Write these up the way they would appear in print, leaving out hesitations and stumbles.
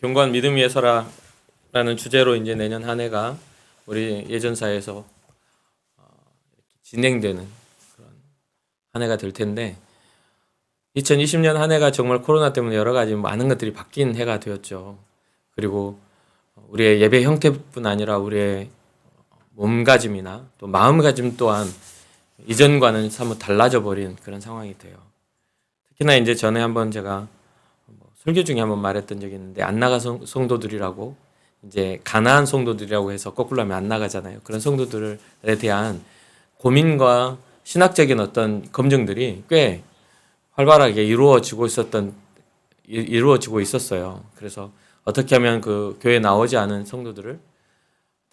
견고한 믿음 위에 서라라는 주제로 이제 내년 한 해가 우리 예전사에서 진행되는 그런 한 해가 될 텐데 2020년 한 해가 정말 코로나 때문에 여러 가지 많은 것들이 바뀐 해가 되었죠. 그리고 우리의 예배 형태뿐 아니라 우리의 몸가짐이나 또 마음가짐 또한 이전과는 사뭇 달라져 버린 그런 상황이 돼요. 특히나 이제 전에 한번 제가 설교 중에 한번 말했던 적이 있는데 안 나가 성도들이라고 이제 가나안 성도들이라고 해서 거꾸로 하면 안 나가잖아요. 그런 성도들에 대한 고민과 신학적인 어떤 검증들이 꽤 활발하게 이루어지고 있었어요. 그래서 어떻게 하면 그 교회에 나오지 않은 성도들을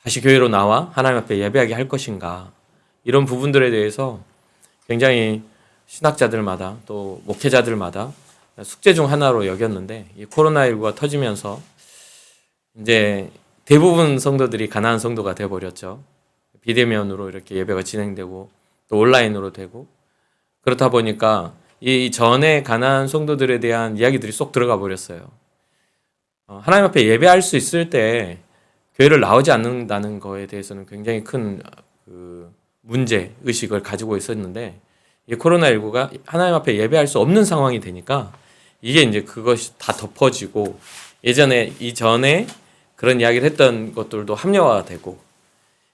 다시 교회로 나와 하나님 앞에 예배하게 할 것인가, 이런 부분들에 대해서 굉장히 신학자들마다 또 목회자들마다 숙제 중 하나로 여겼는데, 이 코로나19가 터지면서 이제 대부분 성도들이 가나안 성도가 되어버렸죠. 비대면으로 이렇게 예배가 진행되고 또 온라인으로 되고, 그렇다 보니까 이 전에 가나안 성도들에 대한 이야기들이 쏙 들어가 버렸어요. 하나님 앞에 예배할 수 있을 때 교회를 나오지 않는다는 거에 대해서는 굉장히 큰 문제 의식을 가지고 있었는데, 이 코로나19가 하나님 앞에 예배할 수 없는 상황이 되니까 이게 이제 그것이 다 덮어지고 이전에 그런 이야기를 했던 것들도 합리화가 되고,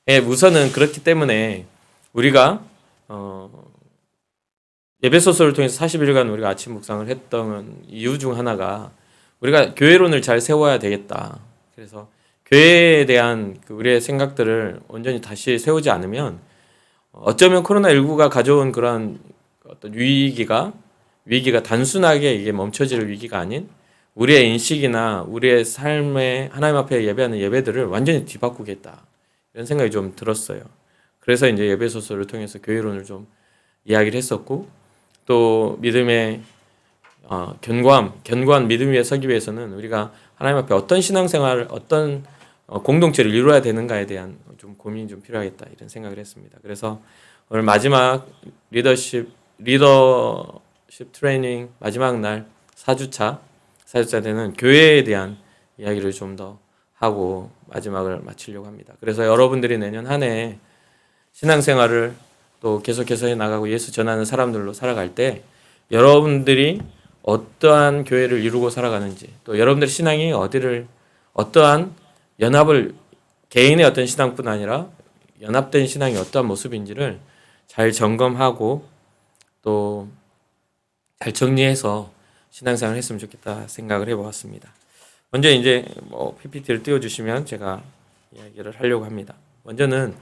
우선은 그렇기 때문에 우리가 예배소설을 통해서 40일간 우리가 아침 묵상을 했던 이유 중 하나가 우리가 교회론을 잘 세워야 되겠다. 그래서 교회에 대한 우리의 생각들을 온전히 다시 세우지 않으면 어쩌면 코로나19가 가져온 그런 어떤 위기가 단순하게 이게 멈춰질 위기가 아닌 우리의 인식이나 우리의 삶에 하나님 앞에 예배하는 예배들을 완전히 뒤바꾸겠다, 이런 생각이 좀 들었어요. 그래서 이제 예배소설을 통해서 교회론을 좀 이야기를 했었고, 또 믿음의 견고한 믿음 위에 서기 위해서는 우리가 하나님 앞에 어떤 신앙생활, 어떤 공동체를 이루어야 되는가에 대한 좀 고민이 좀 필요하겠다, 이런 생각을 했습니다. 그래서 오늘 마지막 리더십 트레이닝 마지막 날 4주차 되는 교회에 대한 이야기를 좀 더 하고 마지막을 마치려고 합니다. 그래서 여러분들이 내년 한 해 신앙생활을 또 계속해서 해나가고 예수 전하는 사람들로 살아갈 때 여러분들이 어떠한 교회를 이루고 살아가는지, 또 여러분들의 신앙이 어떠한 연합을, 개인의 어떤 신앙뿐 아니라 연합된 신앙이 어떠한 모습인지를 잘 점검하고 또 잘 정리해서 신앙생활을 했으면 좋겠다 생각을 해보았습니다. 먼저 이제 PPT를 띄워주시면 제가 이야기를 하려고 합니다. 먼저는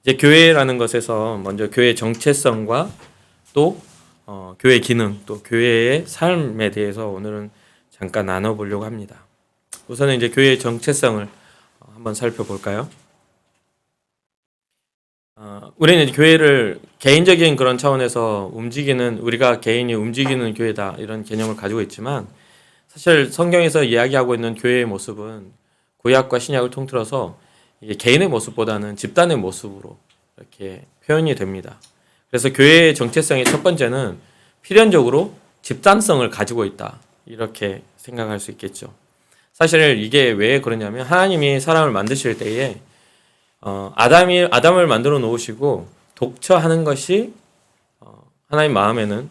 이제 교회라는 것에서 먼저 교회의 정체성과 또 교회 기능, 또 교회의 삶에 대해서 오늘은 잠깐 나눠보려고 합니다. 우선은 이제 교회의 정체성을 한번 살펴볼까요? 우리는 이제 교회를 개인적인 그런 차원에서 우리가 개인이 움직이는 교회다, 이런 개념을 가지고 있지만, 사실 성경에서 이야기하고 있는 교회의 모습은 구약과 신약을 통틀어서 이게 개인의 모습보다는 집단의 모습으로 이렇게 표현이 됩니다. 그래서 교회의 정체성의 첫 번째는 필연적으로 집단성을 가지고 있다, 이렇게 생각할 수 있겠죠. 사실 이게 왜 그러냐면, 하나님이 사람을 만드실 때에 아담을 만들어 놓으시고 독처하는 것이 하나님 마음에는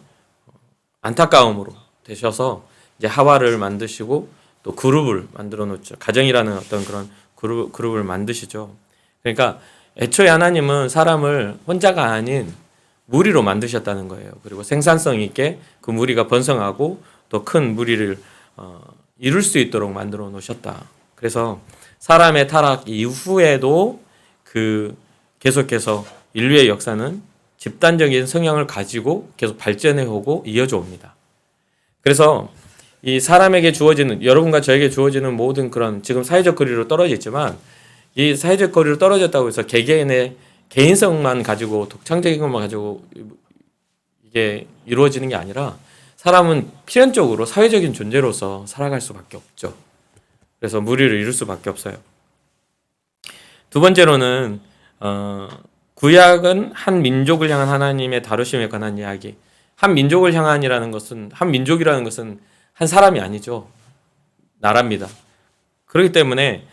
안타까움으로 되셔서 이제 하와를 만드시고 또 그룹을 만들어 놓죠. 가정이라는 어떤 그런 그룹을 만드시죠. 그러니까 애초에 하나님은 사람을 혼자가 아닌 무리로 만드셨다는 거예요. 그리고 생산성 있게 그 무리가 번성하고 또 큰 무리를 이룰 수 있도록 만들어 놓으셨다. 그래서 사람의 타락 이후에도 계속해서 인류의 역사는 집단적인 성향을 가지고 계속 발전해 오고 이어져 옵니다. 그래서 이 사람에게 주어지는, 여러분과 저에게 주어지는 모든 그런, 지금 사회적 거리로 떨어져 있지만 이 사회적 거리로 떨어졌다고 해서 개개인의 개인성만 가지고, 독창적인 것만 가지고 이게 이루어지는 게 아니라 사람은 필연적으로 사회적인 존재로서 살아갈 수밖에 없죠. 그래서 무리를 이룰 수밖에 없어요. 두 번째로는 구약은 한 민족을 향한 하나님의 다루심에 관한 이야기. 한 민족이라는 것은 한 사람이 아니죠. 나라입니다. 그렇기 때문에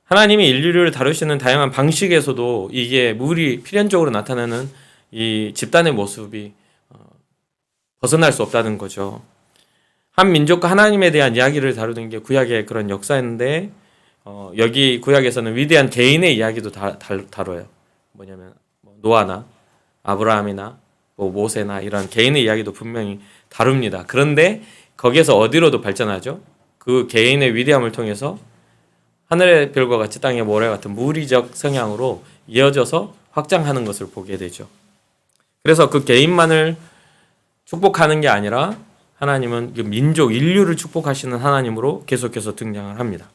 하나님이 인류를 다루시는 다양한 방식에서도 이게 물이 필연적으로 나타나는 이 집단의 모습이 벗어날 수 없다는 거죠. 한 민족과 하나님에 대한 이야기를 다루는 게 구약의 그런 역사인데 여기 구약에서는 위대한 개인의 이야기도 다뤄요. 뭐냐면 노아나 아브라함이나 모세나 이런 개인의 이야기도 분명히 다룹니다. 그런데 거기에서 어디로도 발전하죠? 그 개인의 위대함을 통해서 하늘의 별과 같이 땅의 모래 같은 무리적 성향으로 이어져서 확장하는 것을 보게 되죠. 그래서 그 개인만을 축복하는 게 아니라 하나님은 그 민족, 인류를 축복하시는 하나님으로 계속해서 등장을 합니다.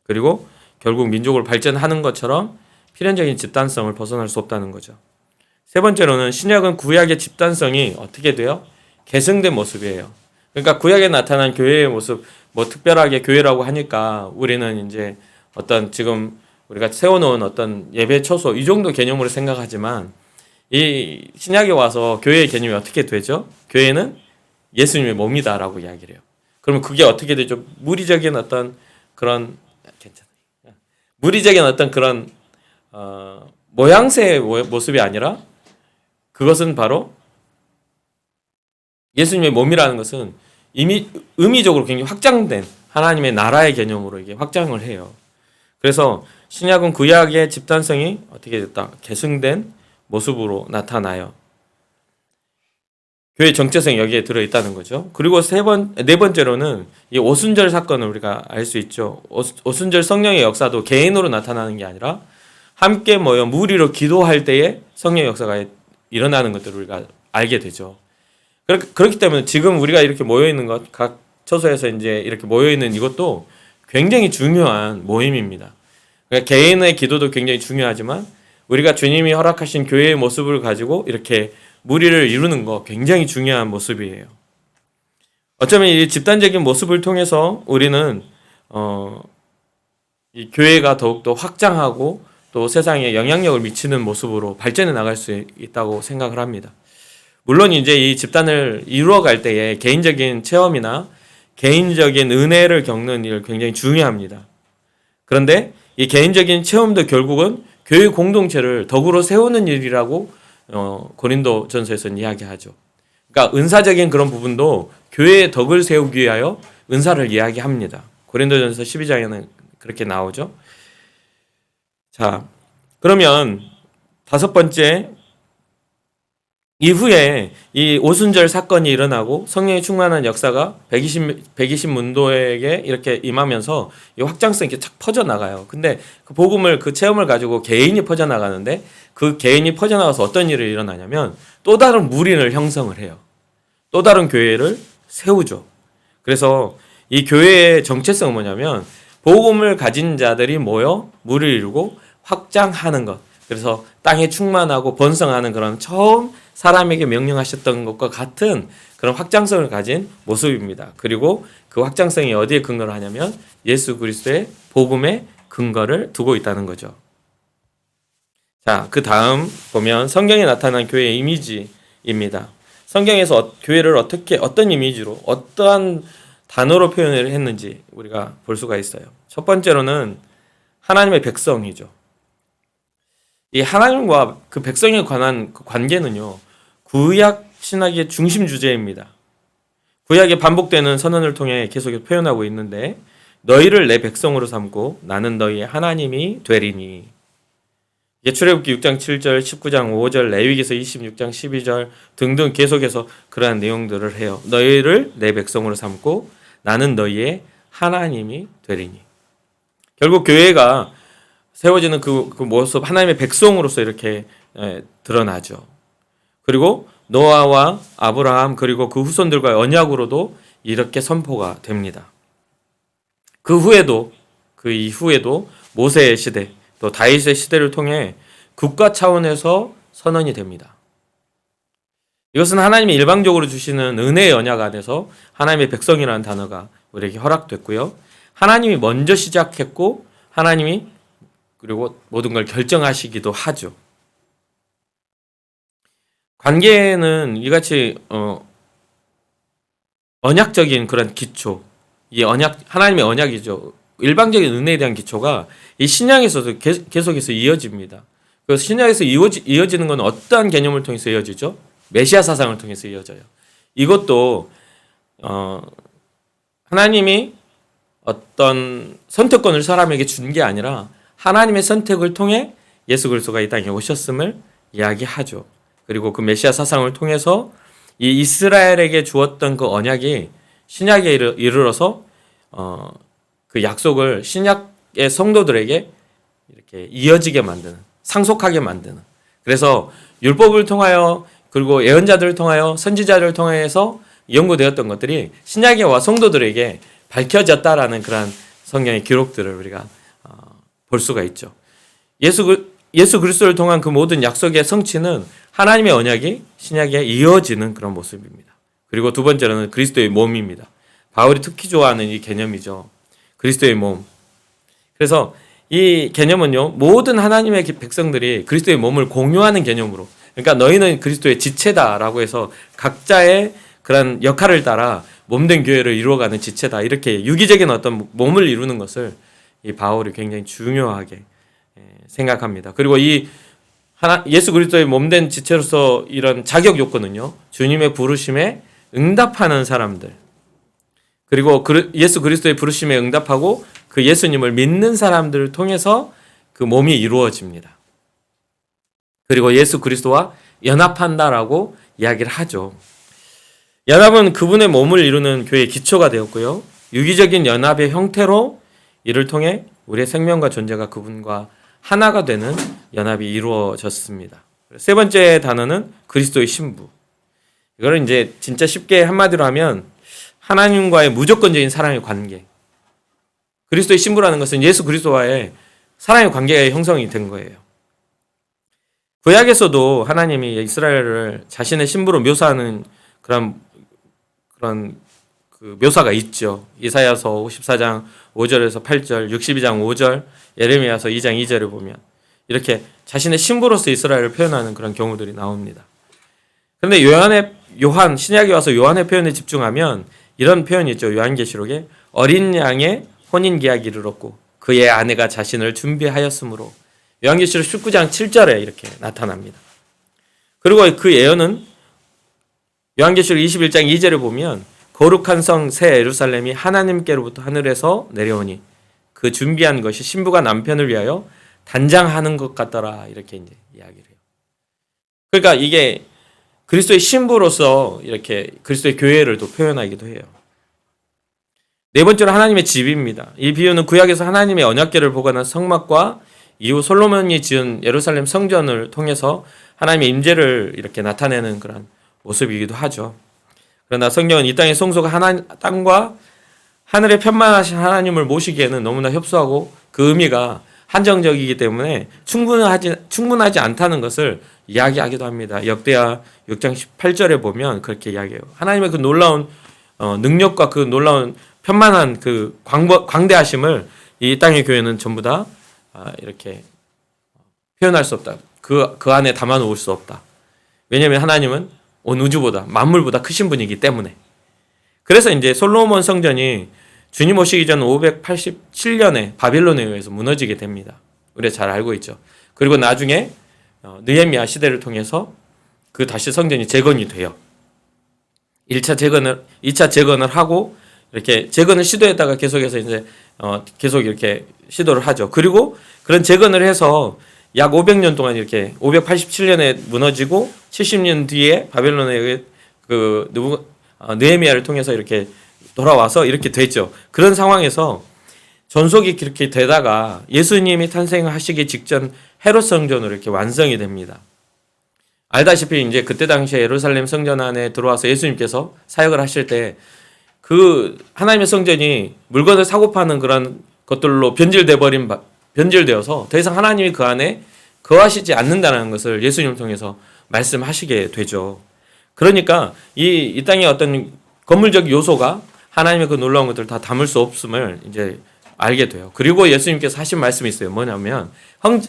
그리고 결국 민족을 발전하는 것처럼 필연적인 집단성을 벗어날 수 없다는 거죠. 세 번째로는 신약은 구약의 집단성이 어떻게 돼요? 계승된 모습이에요. 그러니까 구약에 나타난 교회의 모습, 특별하게 교회라고 하니까 우리는 이제 어떤 지금 우리가 세워놓은 어떤 예배 처소 이 정도 개념으로 생각하지만 이 신약에 와서 교회의 개념이 어떻게 되죠? 교회는 예수님의 몸이다라고 이야기를 해요. 그러면 그게 어떻게 되죠? 무리적인 어떤 그런 모양새의 모습이 아니라 그것은 바로 예수님의 몸이라는 것은 이미 의미적으로 굉장히 확장된 하나님의 나라의 개념으로 이게 확장을 해요. 그래서 신약은 구약의 집단성이 어떻게 됐다? 계승된 모습으로 나타나요. 교회 정체성이 여기에 들어있다는 거죠. 그리고 네 번째로는 이 오순절 사건을 우리가 알 수 있죠. 오순절 성령의 역사도 개인으로 나타나는 게 아니라 함께 모여 무리로 기도할 때에 성령의 역사가 일어나는 것들을 우리가 알게 되죠. 그렇기 때문에 지금 우리가 이렇게 모여있는 것, 각 처소에서 이제 이렇게 모여있는 이것도 굉장히 중요한 모임입니다. 그러니까 개인의 기도도 굉장히 중요하지만 우리가 주님이 허락하신 교회의 모습을 가지고 이렇게 무리를 이루는 거 굉장히 중요한 모습이에요. 어쩌면 이 집단적인 모습을 통해서 우리는 이 교회가 더욱더 확장하고 또 세상에 영향력을 미치는 모습으로 발전해 나갈 수 있다고 생각을 합니다. 물론 이제 이 집단을 이루어갈 때에 개인적인 체험이나 개인적인 은혜를 겪는 일 굉장히 중요합니다. 그런데 이 개인적인 체험도 결국은 교회 공동체를 덕으로 세우는 일이라고 고린도전서에서는 이야기하죠. 그러니까 은사적인 그런 부분도 교회의 덕을 세우기 위하여 은사를 이야기합니다. 고린도전서 12장에는 그렇게 나오죠. 자, 그러면 다섯 번째, 이후에 이 오순절 사건이 일어나고 성령이 충만한 역사가 120 문도에게 이렇게 임하면서 이 확장성이 이렇게 착 퍼져나가요. 근데 그 복음을, 그 체험을 가지고 개인이 퍼져나가는데 그 개인이 퍼져나가서 어떤 일이 일어나냐면 또 다른 무리를 형성을 해요. 또 다른 교회를 세우죠. 그래서 이 교회의 정체성은 뭐냐면 복음을 가진 자들이 모여 무리를 이루고 확장하는 것. 그래서 땅에 충만하고 번성하는 그런 처음 사람에게 명령하셨던 것과 같은 그런 확장성을 가진 모습입니다. 그리고 그 확장성이 어디에 근거를 하냐면 예수 그리스도의 복음에 근거를 두고 있다는 거죠. 자, 그 다음 보면 성경에 나타난 교회의 이미지입니다. 성경에서 교회를 어떤 이미지로, 어떠한 단어로 표현을 했는지 우리가 볼 수가 있어요. 첫 번째로는 하나님의 백성이죠. 이 하나님과 그 백성에 관한 그 관계는요, 구약 신학의 중심 주제입니다. 구약에 반복되는 선언을 통해 계속 표현하고 있는데, 너희를 내 백성으로 삼고 나는 너희의 하나님이 되리니. 이게 출애굽기 6장 7절, 19장 5절, 레위기서 26장 12절 등등 계속해서 그러한 내용들을 해요. 너희를 내 백성으로 삼고 나는 너희의 하나님이 되리니. 결국 교회가 세워지는 그 모습, 하나님의 백성으로서 이렇게 드러나죠. 그리고 노아와 아브라함 그리고 그 후손들과의 언약으로도 이렇게 선포가 됩니다. 그 이후에도 모세의 시대, 또 다윗의 시대를 통해 국가 차원에서 선언이 됩니다. 이것은 하나님이 일방적으로 주시는 은혜의 언약 안에서 하나님의 백성이라는 단어가 우리에게 허락됐고요. 하나님이 먼저 시작했고 하나님이 그리고 모든 걸 결정하시기도 하죠. 관계는 이같이 언약적인 그런 기초, 이 언약, 하나님의 언약이죠. 일방적인 은혜에 대한 기초가 이 신약에서도 계속해서 이어집니다. 그래서 신약에서 이어지는 건 어떠한 개념을 통해서 이어지죠? 메시아 사상을 통해서 이어져요. 이것도 하나님이 어떤 선택권을 사람에게 준 게 아니라 하나님의 선택을 통해 예수 그리스도가 이 땅에 오셨음을 이야기하죠. 그리고 그 메시아 사상을 통해서 이 이스라엘에게 주었던 그 언약이 신약에 이르러서 그 약속을 신약의 성도들에게 이렇게 이어지게 만드는, 상속하게 만드는. 그래서 율법을 통하여 그리고 예언자들을 통하여 선지자들을 통해서 연구되었던 것들이 신약에 와 성도들에게 밝혀졌다라는 그런 성경의 기록들을 우리가 볼 수가 있죠. 예수 그리스도를 통한 그 모든 약속의 성취는 하나님의 언약이 신약에 이어지는 그런 모습입니다. 그리고 두 번째로는 그리스도의 몸입니다. 바울이 특히 좋아하는 이 개념이죠. 그리스도의 몸. 그래서 이 개념은요, 모든 하나님의 백성들이 그리스도의 몸을 공유하는 개념으로, 그러니까 너희는 그리스도의 지체다라고 해서 각자의 그런 역할을 따라 몸된 교회를 이루어가는 지체다, 이렇게 유기적인 어떤 몸을 이루는 것을 이 바울이 굉장히 중요하게 생각합니다. 그리고 이 예수 그리스도의 몸된 지체로서 이런 자격 요건은요, 주님의 부르심에 응답하는 사람들, 그리고 예수 그리스도의 부르심에 응답하고 그 예수님을 믿는 사람들을 통해서 그 몸이 이루어집니다. 그리고 예수 그리스도와 연합한다라고 이야기를 하죠. 연합은 그분의 몸을 이루는 교회의 기초가 되었고요. 유기적인 연합의 형태로 이를 통해 우리의 생명과 존재가 그분과 하나가 되는 연합이 이루어졌습니다. 세 번째 단어는 그리스도의 신부. 이거를 이제 진짜 쉽게 한마디로 하면 하나님과의 무조건적인 사랑의 관계. 그리스도의 신부라는 것은 예수 그리스도와의 사랑의 관계가 형성이 된 거예요. 구약에서도 하나님이 이스라엘을 자신의 신부로 묘사하는 그런 그 묘사가 있죠. 이사야서 54장 5절에서 8절, 62장 5절, 예레미야서 2장 2절을 보면 이렇게 자신의 신부로서 이스라엘을 표현하는 그런 경우들이 나옵니다. 그런데 신약에 와서 요한의 표현에 집중하면 이런 표현이 있죠. 요한계시록에 어린 양의 혼인 계약이 이르렀고 그의 아내가 자신을 준비하였으므로, 요한계시록 19장 7절에 이렇게 나타납니다. 그리고 그 예언은 요한계시록 21장 2절을 보면 거룩한 성 새 예루살렘이 하나님께로부터 하늘에서 내려오니 그 준비한 것이 신부가 남편을 위하여 단장하는 것 같더라, 이렇게 이제 이야기를 해요. 그러니까 이게 그리스도의 신부로서 이렇게 그리스도의 교회를 또 표현하기도 해요. 네 번째로 하나님의 집입니다. 이 비유는 구약에서 하나님의 언약궤를 보관한 성막과 이후 솔로몬이 지은 예루살렘 성전을 통해서 하나님의 임재를 이렇게 나타내는 그런 모습이기도 하죠. 그러나 성경은 이 땅의 성소가 땅과 하늘의 편만하신 하나님을 모시기에는 너무나 협소하고 그 의미가 한정적이기 때문에 충분하지 않다는 것을 이야기하기도 합니다. 역대하 6장 18절에 보면 그렇게 이야기해요. 하나님의 그 놀라운 능력과 그 놀라운 편만한 그 광대하심을 이 땅의 교회는 전부 다 이렇게 표현할 수 없다. 그 안에 담아놓을 수 없다. 왜냐하면 하나님은 온 우주보다 만물보다 크신 분이기 때문에. 그래서 이제 솔로몬 성전이 주님 오시기 전 587년에 바빌론에 의해서 무너지게 됩니다. 우리가 잘 알고 있죠. 그리고 나중에 느헤미야 시대를 통해서 그 다시 성전이 재건이 돼요. 2차 재건을 하고 이렇게 재건을 시도했다가 계속해서 이제 계속 이렇게 시도를 하죠. 그리고 그런 재건을 해서 약 500년 동안 이렇게 587년에 무너지고 70년 뒤에 바벨론에 의해 느헤미야를 통해서 이렇게 돌아와서 이렇게 됐죠. 그런 상황에서 전속이 그렇게 되다가 예수님이 탄생하시기 직전 헤롯 성전으로 이렇게 완성이 됩니다. 알다시피 이제 그때 당시에 예루살렘 성전 안에 들어와서 예수님께서 사역을 하실 때 그 하나님의 성전이 물건을 사고 파는 그런 것들로 변질되어서 더 이상 하나님이 그 안에 거하시지 않는다는 것을 예수님을 통해서 말씀하시게 되죠. 그러니까 이 땅의 어떤 건물적 요소가 하나님의 그 놀라운 것들을 다 담을 수 없음을 이제 알게 돼요. 그리고 예수님께서 하신 말씀이 있어요. 뭐냐면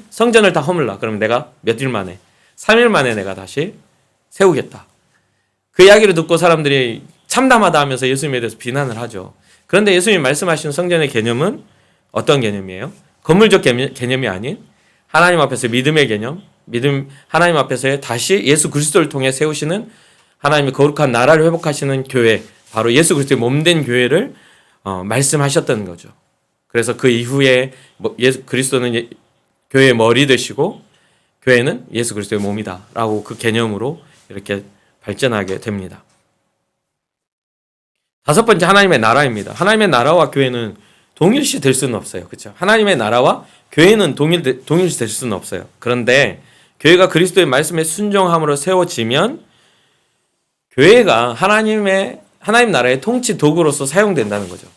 성전을 다 허물라. 그러면 내가 몇 일 만에 3일 만에 내가 다시 세우겠다. 그 이야기를 듣고 사람들이 참담하다 하면서 예수님에 대해서 비난을 하죠. 그런데 예수님이 말씀하신 성전의 개념은 어떤 개념이에요? 건물적 개념이 아닌 하나님 앞에서 믿음의 개념, 하나님 앞에서 다시 예수 그리스도를 통해 세우시는 하나님의 거룩한 나라를 회복하시는 교회, 바로 예수 그리스도의 몸된 교회를 말씀하셨던 거죠. 그래서 그 이후에 예수 그리스도는 교회의 머리 되시고 교회는 예수 그리스도의 몸이다라고 그 개념으로 이렇게 발전하게 됩니다. 다섯 번째, 하나님의 나라입니다. 하나님의 나라와 교회는 동일시 될 수는 없어요. 그렇죠? 하나님의 나라와 교회는 동일시 될 수는 없어요. 그런데 교회가 그리스도의 말씀에 순종함으로 세워지면 교회가 하나님 나라의 통치 도구로서 사용된다는 거죠.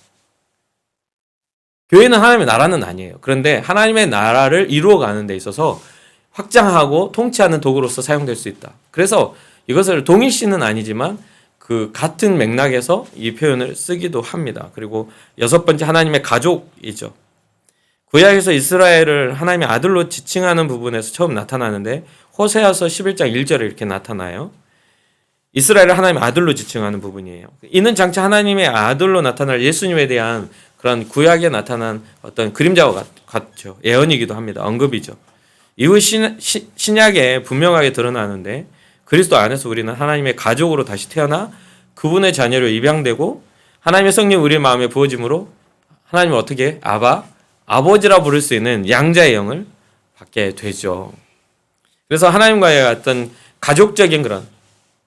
교회는 하나님의 나라는 아니에요. 그런데 하나님의 나라를 이루어가는 데 있어서 확장하고 통치하는 도구로서 사용될 수 있다. 그래서 이것을 동일시는 아니지만 그 같은 맥락에서 이 표현을 쓰기도 합니다. 그리고 여섯 번째, 하나님의 가족이죠. 구약에서 이스라엘을 하나님의 아들로 지칭하는 부분에서 처음 나타나는데 호세아서 11장 1절에 이렇게 나타나요. 이스라엘을 하나님의 아들로 지칭하는 부분이에요. 이는 장차 하나님의 아들로 나타날 예수님에 대한 그런 구약에 나타난 어떤 그림자와 같죠. 예언이기도 합니다. 언급이죠. 이후 신약에 분명하게 드러나는데 그리스도 안에서 우리는 하나님의 가족으로 다시 태어나 그분의 자녀로 입양되고 하나님의 성령 우리 마음에 부어짐으로 하나님을 어떻게 아버지라 부를 수 있는 양자의 영을 받게 되죠. 그래서 하나님과의 어떤 가족적인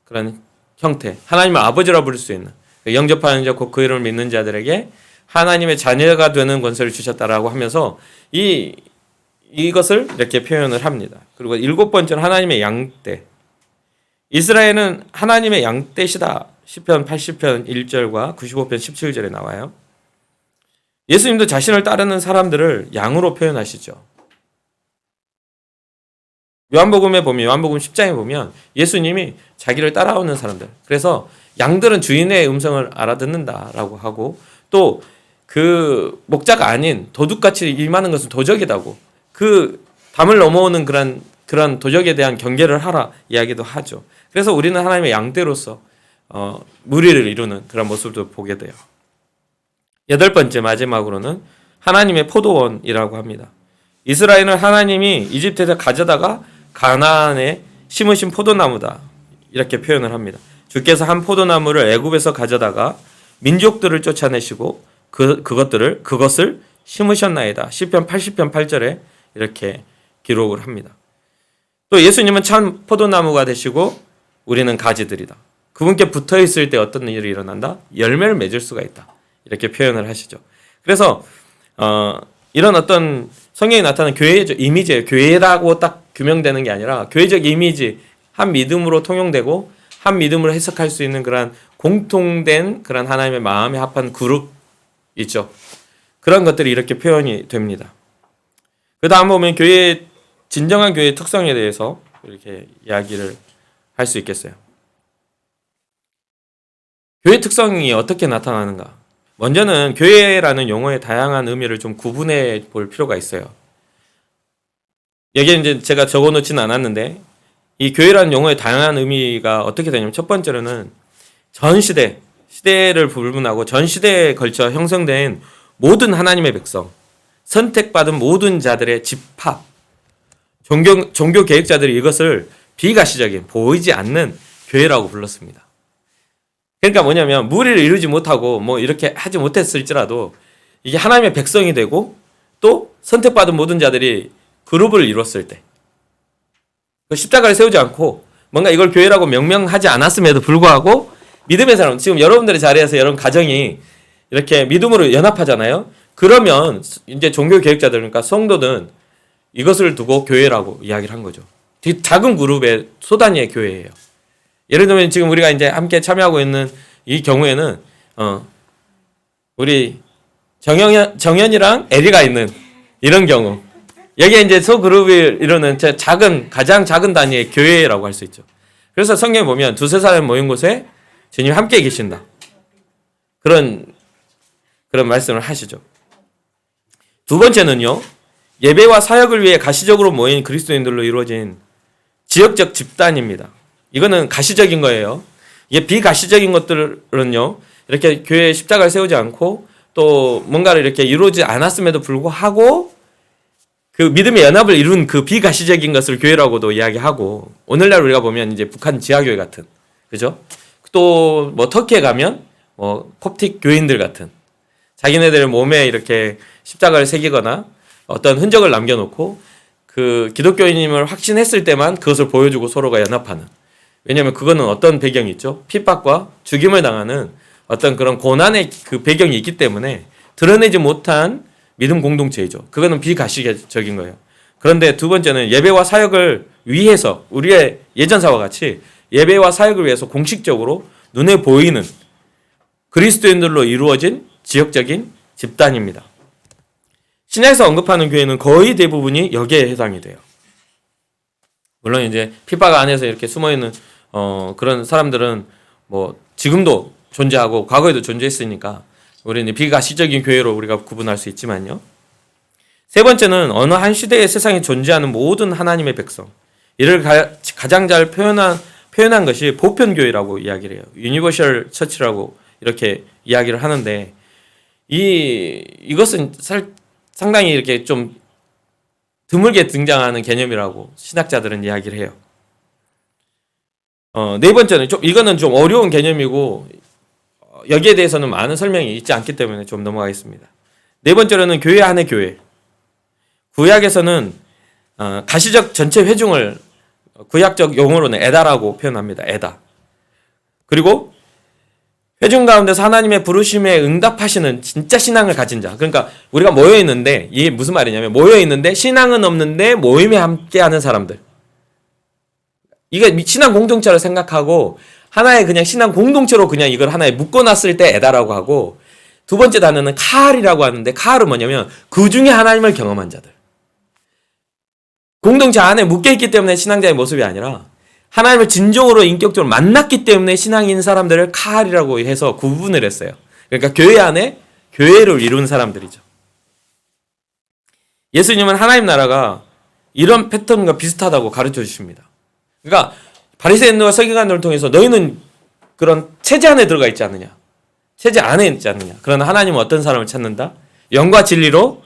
그런 형태, 하나님을 아버지라 부를 수 있는 영접하는 자 곧 그 이름을 믿는 자들에게 하나님의 자녀가 되는 권세를 주셨다라고 하면서 이것을 이렇게 표현을 합니다. 그리고 일곱 번째는 하나님의 양떼. 이스라엘은 하나님의 양떼시다. 시편 80편 1절과 95편 17절에 나와요. 예수님도 자신을 따르는 사람들을 양으로 표현하시죠. 요한복음 10장에 보면 예수님이 자기를 따라오는 사람들, 그래서 양들은 주인의 음성을 알아듣는다라고 하고 또 그 목자가 아닌 도둑같이 임하는 것은 도적이라고 그 담을 넘어오는 그런 도적에 대한 경계를 하라 이야기도 하죠. 그래서 우리는 하나님의 양떼로서 무리를 이루는 그런 모습도 보게 돼요. 여덟 번째, 마지막으로는 하나님의 포도원이라고 합니다. 이스라엘은 하나님이 이집트에서 가져다가 가나안에 심으신 포도나무다 이렇게 표현을 합니다. 주께서 한 포도나무를 애굽에서 가져다가 민족들을 쫓아내시고 그것을 심으셨나이다. 시편 80편 8절에 이렇게 기록을 합니다. 또 예수님은 참 포도나무가 되시고 우리는 가지들이다. 그분께 붙어 있을 때 어떤 일이 일어난다? 열매를 맺을 수가 있다. 이렇게 표현을 하시죠. 그래서 이런 어떤 성경에 나타나는 교회적 이미지예요. 교회라고 딱 규명되는 게 아니라 교회적 이미지, 한 믿음으로 통용되고 한 믿음으로 해석할 수 있는 그런 공통된 그런 하나님의 마음에 합한 그룹 있죠. 그런 것들이 이렇게 표현이 됩니다. 그 다음 보면 진정한 교회의 특성에 대해서 이렇게 이야기를 할 수 있겠어요. 교회 특성이 어떻게 나타나는가? 먼저는 교회라는 용어의 다양한 의미를 좀 구분해 볼 필요가 있어요. 여기에 이제 제가 적어 놓지는 않았는데 이 교회라는 용어의 다양한 의미가 어떻게 되냐면 첫 번째로는 전 시대를 불문하고 전 시대에 걸쳐 형성된 모든 하나님의 백성, 선택받은 모든 자들의 집합, 종교 계획자들이 이것을 비가시적인 보이지 않는 교회라고 불렀습니다. 그러니까 뭐냐면 무리를 이루지 못하고 뭐 이렇게 하지 못했을지라도 이게 하나님의 백성이 되고 또 선택받은 모든 자들이 그룹을 이뤘을 때 십자가를 세우지 않고 뭔가 이걸 교회라고 명명하지 않았음에도 불구하고 믿음의 사람, 지금 여러분들의 자리에서 여러분 가정이 이렇게 믿음으로 연합하잖아요. 그러면 이제 종교 계획자들, 그러니까 성도는 이것을 두고 교회라고 이야기를 한 거죠. 되게 작은 그룹의 소단위의 교회예요. 예를 들면 지금 우리가 이제 함께 참여하고 있는 이 경우에는 우리 정현이랑 에리가 있는 이런 경우, 여기에 이제 소그룹을 이루는 가장 작은 단위의 교회라고 할 수 있죠. 그래서 성경에 보면 두세 사람 모인 곳에 주님 함께 계신다. 그런 말씀을 하시죠. 두 번째는요, 예배와 사역을 위해 가시적으로 모인 그리스도인들로 이루어진 지역적 집단입니다. 이거는 가시적인 거예요. 이게 비가시적인 것들은요, 이렇게 교회에 십자가를 세우지 않고 또 뭔가를 이렇게 이루어지지 않았음에도 불구하고 그 믿음의 연합을 이룬 그 비가시적인 것을 교회라고도 이야기하고, 오늘날 우리가 보면 이제 북한 지하교회 같은, 그죠? 또 뭐 터키에 가면 뭐 콥틱 교인들 같은, 자기네들 몸에 이렇게 십자가를 새기거나 어떤 흔적을 남겨놓고 그 기독교인임을 확신했을 때만 그것을 보여주고 서로가 연합하는. 왜냐하면 그거는 어떤 배경이 있죠? 핍박과 죽임을 당하는 어떤 그런 고난의 그 배경이 있기 때문에 드러내지 못한 믿음 공동체이죠. 그거는 비가시적인 거예요. 그런데 두 번째는 예배와 사역을 위해서, 우리의 예전사와 같이 예배와 사역을 위해서 공식적으로 눈에 보이는 그리스도인들로 이루어진 지역적인 집단입니다. 신약에서 언급하는 교회는 거의 대부분이 여기에 해당이 돼요. 물론 이제 핍박 안에서 이렇게 숨어있는 그런 사람들은 뭐 지금도 존재하고 과거에도 존재했으니까 우리는 비가시적인 교회로 우리가 구분할 수 있지만요. 세 번째는 어느 한 시대의 세상에 존재하는 모든 하나님의 백성, 이를 가장 잘 표현한 것이 보편교회라고 이야기를 해요. 유니버셜 처치라고 이렇게 이야기를 하는데, 이것은 상당히 이렇게 좀 드물게 등장하는 개념이라고 신학자들은 이야기를 해요. 네 번째는 이거는 좀 어려운 개념이고 여기에 대해서는 많은 설명이 있지 않기 때문에 좀 넘어가겠습니다. 네 번째로는 교회 안의 교회. 구약에서는 가시적 전체 회중을 구약적 용어로는 에다라고 표현합니다. 에다. 그리고 회중 가운데서 하나님의 부르심에 응답하시는 진짜 신앙을 가진 자. 그러니까 우리가 모여 있는데, 이게 무슨 말이냐면 모여 있는데 신앙은 없는데 모임에 함께하는 사람들. 이게 신앙 공동체로 생각하고 하나의 그냥 신앙 공동체로 그냥 이걸 하나에 묶어놨을 때 에다라고 하고, 두 번째 단어는 카알이라고 하는데, 카알은 뭐냐면 그 중에 하나님을 경험한 자들. 공동체 안에 묶여있기 때문에 신앙자의 모습이 아니라 하나님을 진정으로 인격적으로 만났기 때문에 신앙인 사람들을 카알이라고 해서 구분을 했어요. 그러니까 교회 안에 교회를 이룬 사람들이죠. 예수님은 하나님 나라가 이런 패턴과 비슷하다고 가르쳐 주십니다. 그러니까 바리새인들과 서기관들을 통해서 너희는 그런 체제 안에 들어가 있지 않느냐, 체제 안에 있지 않느냐. 그러나 하나님은 어떤 사람을 찾는다? 영과 진리로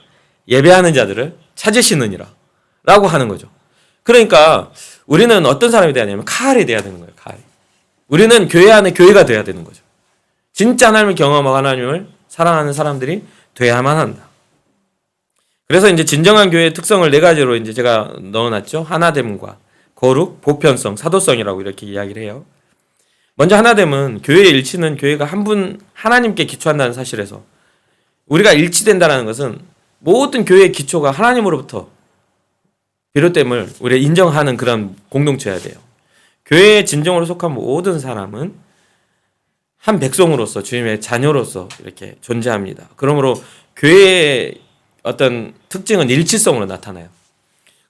예배하는 자들을 찾으시느니라 라고 하는 거죠. 그러니까 우리는 어떤 사람이 돼야 되냐면 카알이 돼야 되는 거예요. 카알. 우리는 교회 안에 교회가 돼야 되는 거죠. 진짜 하나님을 경험하고 하나님을 사랑하는 사람들이 돼야만 한다. 그래서 이제 진정한 교회의 특성을 네 가지로 이제 제가 넣어놨죠. 하나됨과 거룩, 보편성, 사도성이라고 이렇게 이야기를 해요. 먼저 하나됨은, 교회의 일치는 교회가 한 분 하나님께 기초한다는 사실에서 우리가 일치된다는 것은 모든 교회의 기초가 하나님으로부터 비롯됨을 우리가 인정하는 그런 공동체여야 돼요. 교회의 진정으로 속한 모든 사람은 한 백성으로서, 주님의 자녀로서 이렇게 존재합니다. 그러므로 교회의 어떤 특징은 일치성으로 나타나요.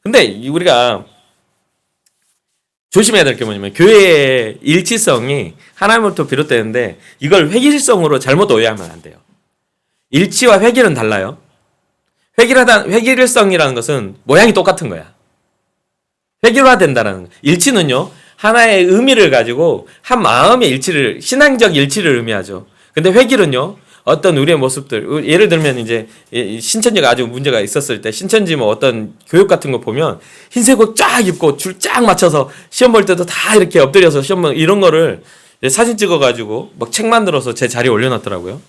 근데 우리가 조심해야 될 게 뭐냐면, 교회의 일치성이 하나님으로부터 비롯되는데 이걸 획일성으로 잘못 오해하면 안 돼요. 일치와 획일은 달라요. 획일성이라는 것은 모양이 똑같은 거야. 획일화된다라는 거. 일치는요, 하나의 의미를 가지고 한 마음의 일치를, 신앙적 일치를 의미하죠. 근데 획일은요, 어떤 우리의 모습들, 예를 들면 이제 신천지가 아주 문제가 있었을 때, 신천지 뭐 어떤 교육 같은 거 보면 흰색 옷 쫙 입고 줄 쫙 맞춰서 시험 볼 때도 다 이렇게 엎드려서 시험 이런 거를 사진 찍어가지고 막 책 만들어서 제 자리에 올려놨더라고요.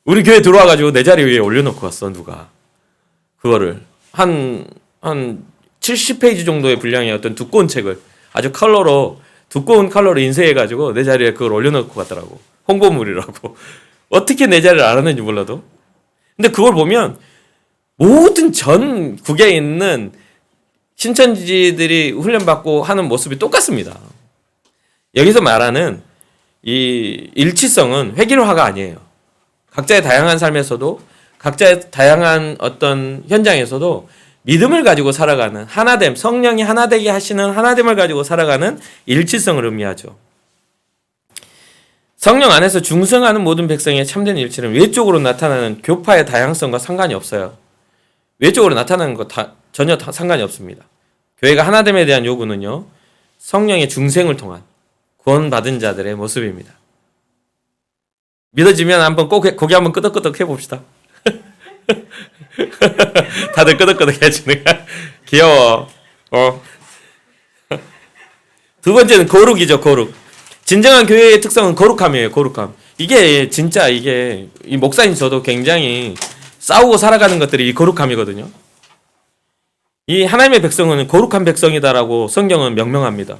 우리 교회 들어와가지고 내 자리 위에 올려놓고 왔어, 누가. 그거를 한 70페이지 정도의 분량의 어떤 두꺼운 책을 아주 두꺼운 컬러로 인쇄해가지고 내 자리에 그걸 올려놓고 갔더라고. 홍보물이라고. 어떻게 내 자리를 알았는지 몰라도. 근데 그걸 보면 모든 전국에 있는 신천지들이 훈련받고 하는 모습이 똑같습니다. 여기서 말하는 이 일치성은 획일화가 아니에요. 각자의 다양한 삶에서도, 각자의 다양한 어떤 현장에서도 믿음을 가지고 살아가는 하나됨, 성령이 하나되게 하시는 하나됨을 가지고 살아가는 일치성을 의미하죠. 성령 안에서 중성하는 모든 백성의 참된 일치는 외적으로 나타나는 교파의 다양성과 상관이 없어요. 외적으로 나타나는 것 전혀 상관이 없습니다. 교회가 하나됨에 대한 요구는요, 성령의 중생을 통한 구원받은 자들의 모습입니다. 믿어지면 한번 꼭 고개 한번 끄덕끄덕 해봅시다. 다들 끄덕끄덕 해주는 거야. 귀여워. 두 번째는 거룩이죠, 거룩. 진정한 교회의 특성은 거룩함이에요, 거룩함. 이게 진짜 이 목사님 저도 굉장히 싸우고 살아가는 것들이 이 거룩함이거든요. 이 하나님의 백성은 거룩한 백성이다라고 성경은 명명합니다.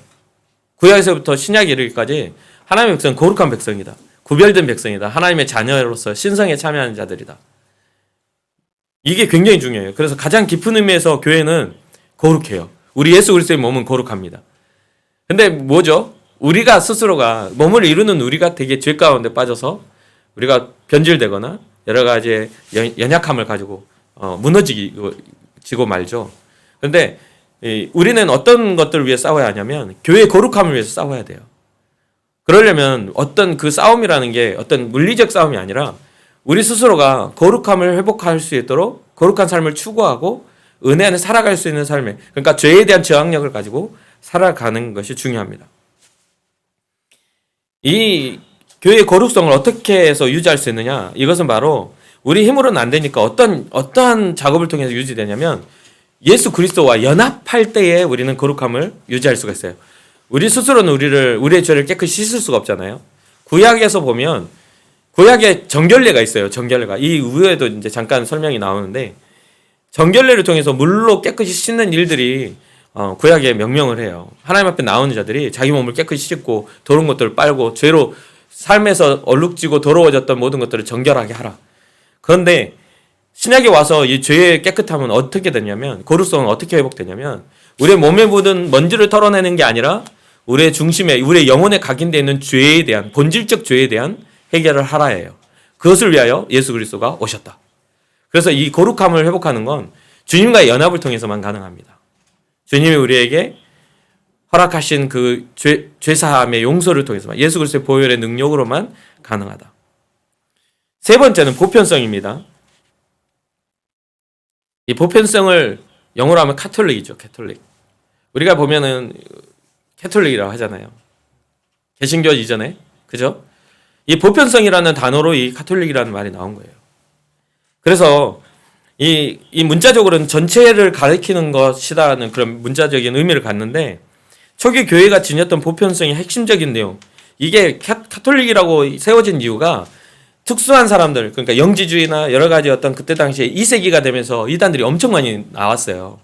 구약에서부터 신약 이르기까지 하나님의 백성은 거룩한 백성이다. 구별된 백성이다. 하나님의 자녀로서 신성에 참여하는 자들이다. 이게 굉장히 중요해요. 그래서 가장 깊은 의미에서 교회는 거룩해요. 우리 예수 그리스도의 몸은 거룩합니다. 근데 뭐죠? 우리가 스스로가 몸을 이루는 우리가 되게 죄 가운데 빠져서 우리가 변질되거나 여러 가지 연약함을 가지고 무너지고 말죠. 근데 우리는 어떤 것들을 위해 싸워야 하냐면 교회의 거룩함을 위해서 싸워야 돼요. 그러려면 어떤 그 싸움이라는 게 어떤 물리적 싸움이 아니라 우리 스스로가 거룩함을 회복할 수 있도록 거룩한 삶을 추구하고 은혜 안에 살아갈 수 있는 삶에, 그러니까 죄에 대한 저항력을 가지고 살아가는 것이 중요합니다. 이 교회의 거룩성을 어떻게 해서 유지할 수 있느냐? 이것은 바로 우리 힘으로는 안 되니까 어떠한 작업을 통해서 유지되냐면 예수 그리스도와 연합할 때에 우리는 거룩함을 유지할 수가 있어요. 우리 스스로는 우리의 죄를 깨끗이 씻을 수가 없잖아요. 구약에서 보면 구약에 정결례가 있어요. 정결례가. 이 위에도 이제 잠깐 설명이 나오는데 정결례를 통해서 물로 깨끗이 씻는 일들이 구약에 명령을 해요. 하나님 앞에 나오는 자들이 자기 몸을 깨끗이 씻고 더러운 것들을 빨고 죄로 삶에서 얼룩지고 더러워졌던 모든 것들을 정결하게 하라. 그런데 신약에 와서 이 죄의 깨끗함은 어떻게 되냐면, 거룩성은 어떻게 회복되냐면 우리의 몸에 묻은 먼지를 털어내는 게 아니라 우리의 중심에, 우리의 영혼에 각인되어 있는 죄에 대한, 본질적 죄에 대한 해결을 하라예요. 그것을 위하여 예수 그리스도가 오셨다. 그래서 이 거룩함을 회복하는 건 주님과의 연합을 통해서만 가능합니다. 주님이 우리에게 허락하신 그 죄사함의 용서를 통해서만, 예수 그리스도의 보혈의 능력으로만 가능하다. 세 번째는 보편성입니다. 이 보편성을 영어로 하면 카톨릭이죠. 카톨릭. 우리가 보면은 캐톨릭이라고 하잖아요. 개신교 이전에. 그죠? 이 보편성이라는 단어로 이 카톨릭이라는 말이 나온 거예요. 그래서 이 문자적으로는 전체를 가리키는 것이라는 그런 문자적인 의미를 갖는데, 초기 교회가 지녔던 보편성의 핵심적인 내용, 이게 카톨릭이라고 세워진 이유가 특수한 사람들, 그러니까 영지주의나 여러 가지 어떤 그때 당시에 2세기가 되면서 이단들이 엄청 많이 나왔어요.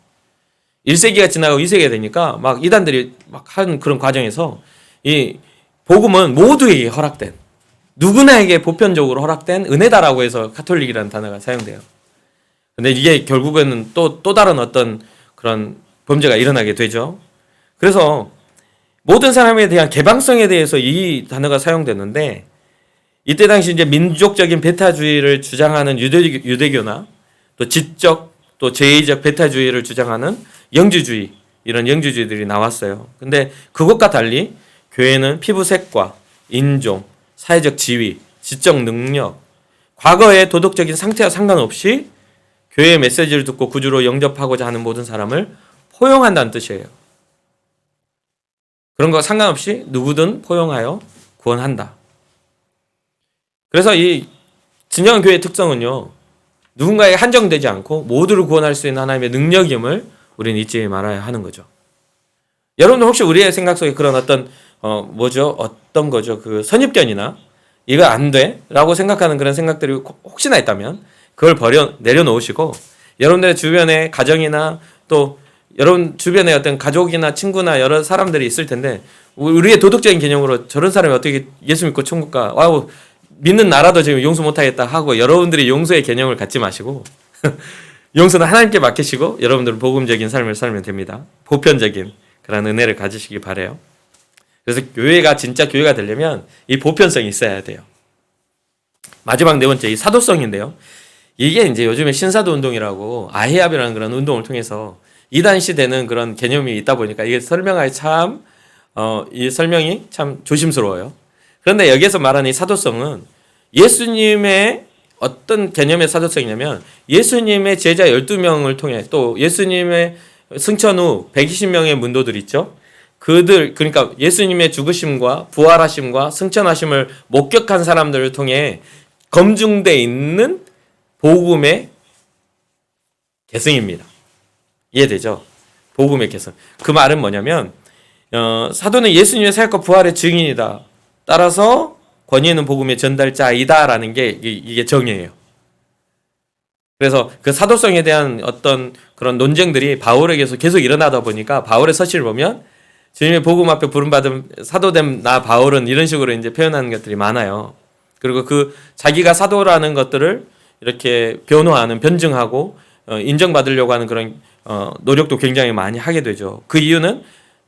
1세기가 지나고 2세기가 되니까 막 이단들이 막 하는 그런 과정에서 이 복음은 모두에게 허락된, 누구나에게 보편적으로 허락된 은혜다라고 해서 카톨릭이라는 단어가 사용돼요. 근데 이게 결국에는 또 다른 어떤 그런 범죄가 일어나게 되죠. 그래서 모든 사람에 대한 개방성에 대해서 이 단어가 사용됐는데, 이때 당시 이제 민족적인 배타주의를 주장하는 유대교나 또 지적 또 제의적 배타주의를 주장하는 영주주의, 이런 영주주의들이 나왔어요. 근데 그것과 달리 교회는 피부색과 인종, 사회적 지위, 지적 능력, 과거의 도덕적인 상태와 상관없이 교회의 메시지를 듣고 구주로 영접하고자 하는 모든 사람을 포용한다는 뜻이에요. 그런 거 상관없이 누구든 포용하여 구원한다. 그래서 이 진정한 교회의 특성은요, 누군가에게 한정되지 않고 모두를 구원할 수 있는 하나님의 능력임을 우리는 잊지 말아야 하는 거죠. 여러분들 혹시 우리의 생각 속에 그런 어떤 어떤 거죠? 그 선입견이나 이거 안 돼? 라고 생각하는 그런 생각들이 혹시나 있다면 그걸 내려놓으시고, 여러분들의 주변에 가정이나 또 여러분 주변에 어떤 가족이나 친구나 여러 사람들이 있을 텐데, 우리의 도덕적인 개념으로 저런 사람이 어떻게 예수 믿고 천국 가? 와우, 믿는 나라도 지금 용서 못하겠다 하고 여러분들이 용서의 개념을 갖지 마시고 용서는 하나님께 맡기시고 여러분들은 복음적인 삶을 살면 됩니다. 보편적인 그런 은혜를 가지시기 바라요. 그래서 교회가 진짜 교회가 되려면 이 보편성이 있어야 돼요. 마지막 네 번째, 이 사도성인데요. 이게 이제 요즘에 신사도 운동이라고 아히압이라는 그런 운동을 통해서 이단시되는 그런 개념이 있다 보니까 이게 이 설명이 참 조심스러워요. 그런데 여기에서 말하는 이 사도성은 예수님의 어떤 개념의 사도성이냐면, 예수님의 제자 12명을 통해 또 예수님의 승천 후 120명의 문도들 있죠. 그들 그러니까 예수님의 죽으심과 부활하심과 승천하심을 목격한 사람들을 통해 검증돼 있는 복음의 계승입니다. 이해되죠? 복음의 계승. 그 말은 뭐냐면 사도는 예수님의 사역과 부활의 증인이다. 따라서 권위 있는 복음의 전달자이다라는 게 이게 정의예요. 그래서 그 사도성에 대한 어떤 그런 논쟁들이 바울에게서 계속 일어나다 보니까 바울의 서신을 보면 주님의 복음 앞에 부름받은 사도된 나 바울은 이런 식으로 이제 표현하는 것들이 많아요. 그리고 그 자기가 사도라는 것들을 이렇게 변호하는, 변증하고 인정받으려고 하는 그런 노력도 굉장히 많이 하게 되죠. 그 이유는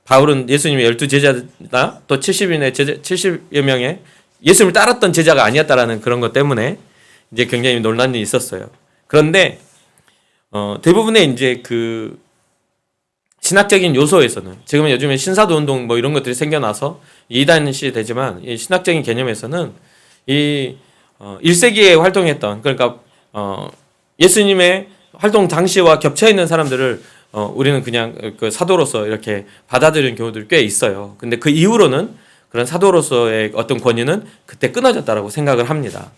바울은 예수님의 12 제자나 또 70여 명의 예수님을 따랐던 제자가 아니었다라는 그런 것 때문에 이제 굉장히 논란이 있었어요. 그런데 대부분의 이제 그 신학적인 요소에서는 지금은 요즘에 신사도 운동 뭐 이런 것들이 생겨나서 이단시 되지만 이 신학적인 개념에서는 이 1세기에 활동했던 그러니까 예수님의 활동 당시와 겹쳐 있는 사람들을 우리는 그냥 그 사도로서 이렇게 받아들이는 경우들이 꽤 있어요. 근데 그 이후로는 그런 사도로서의 어떤 권위는 그때 끊어졌다라고 생각을 합니다.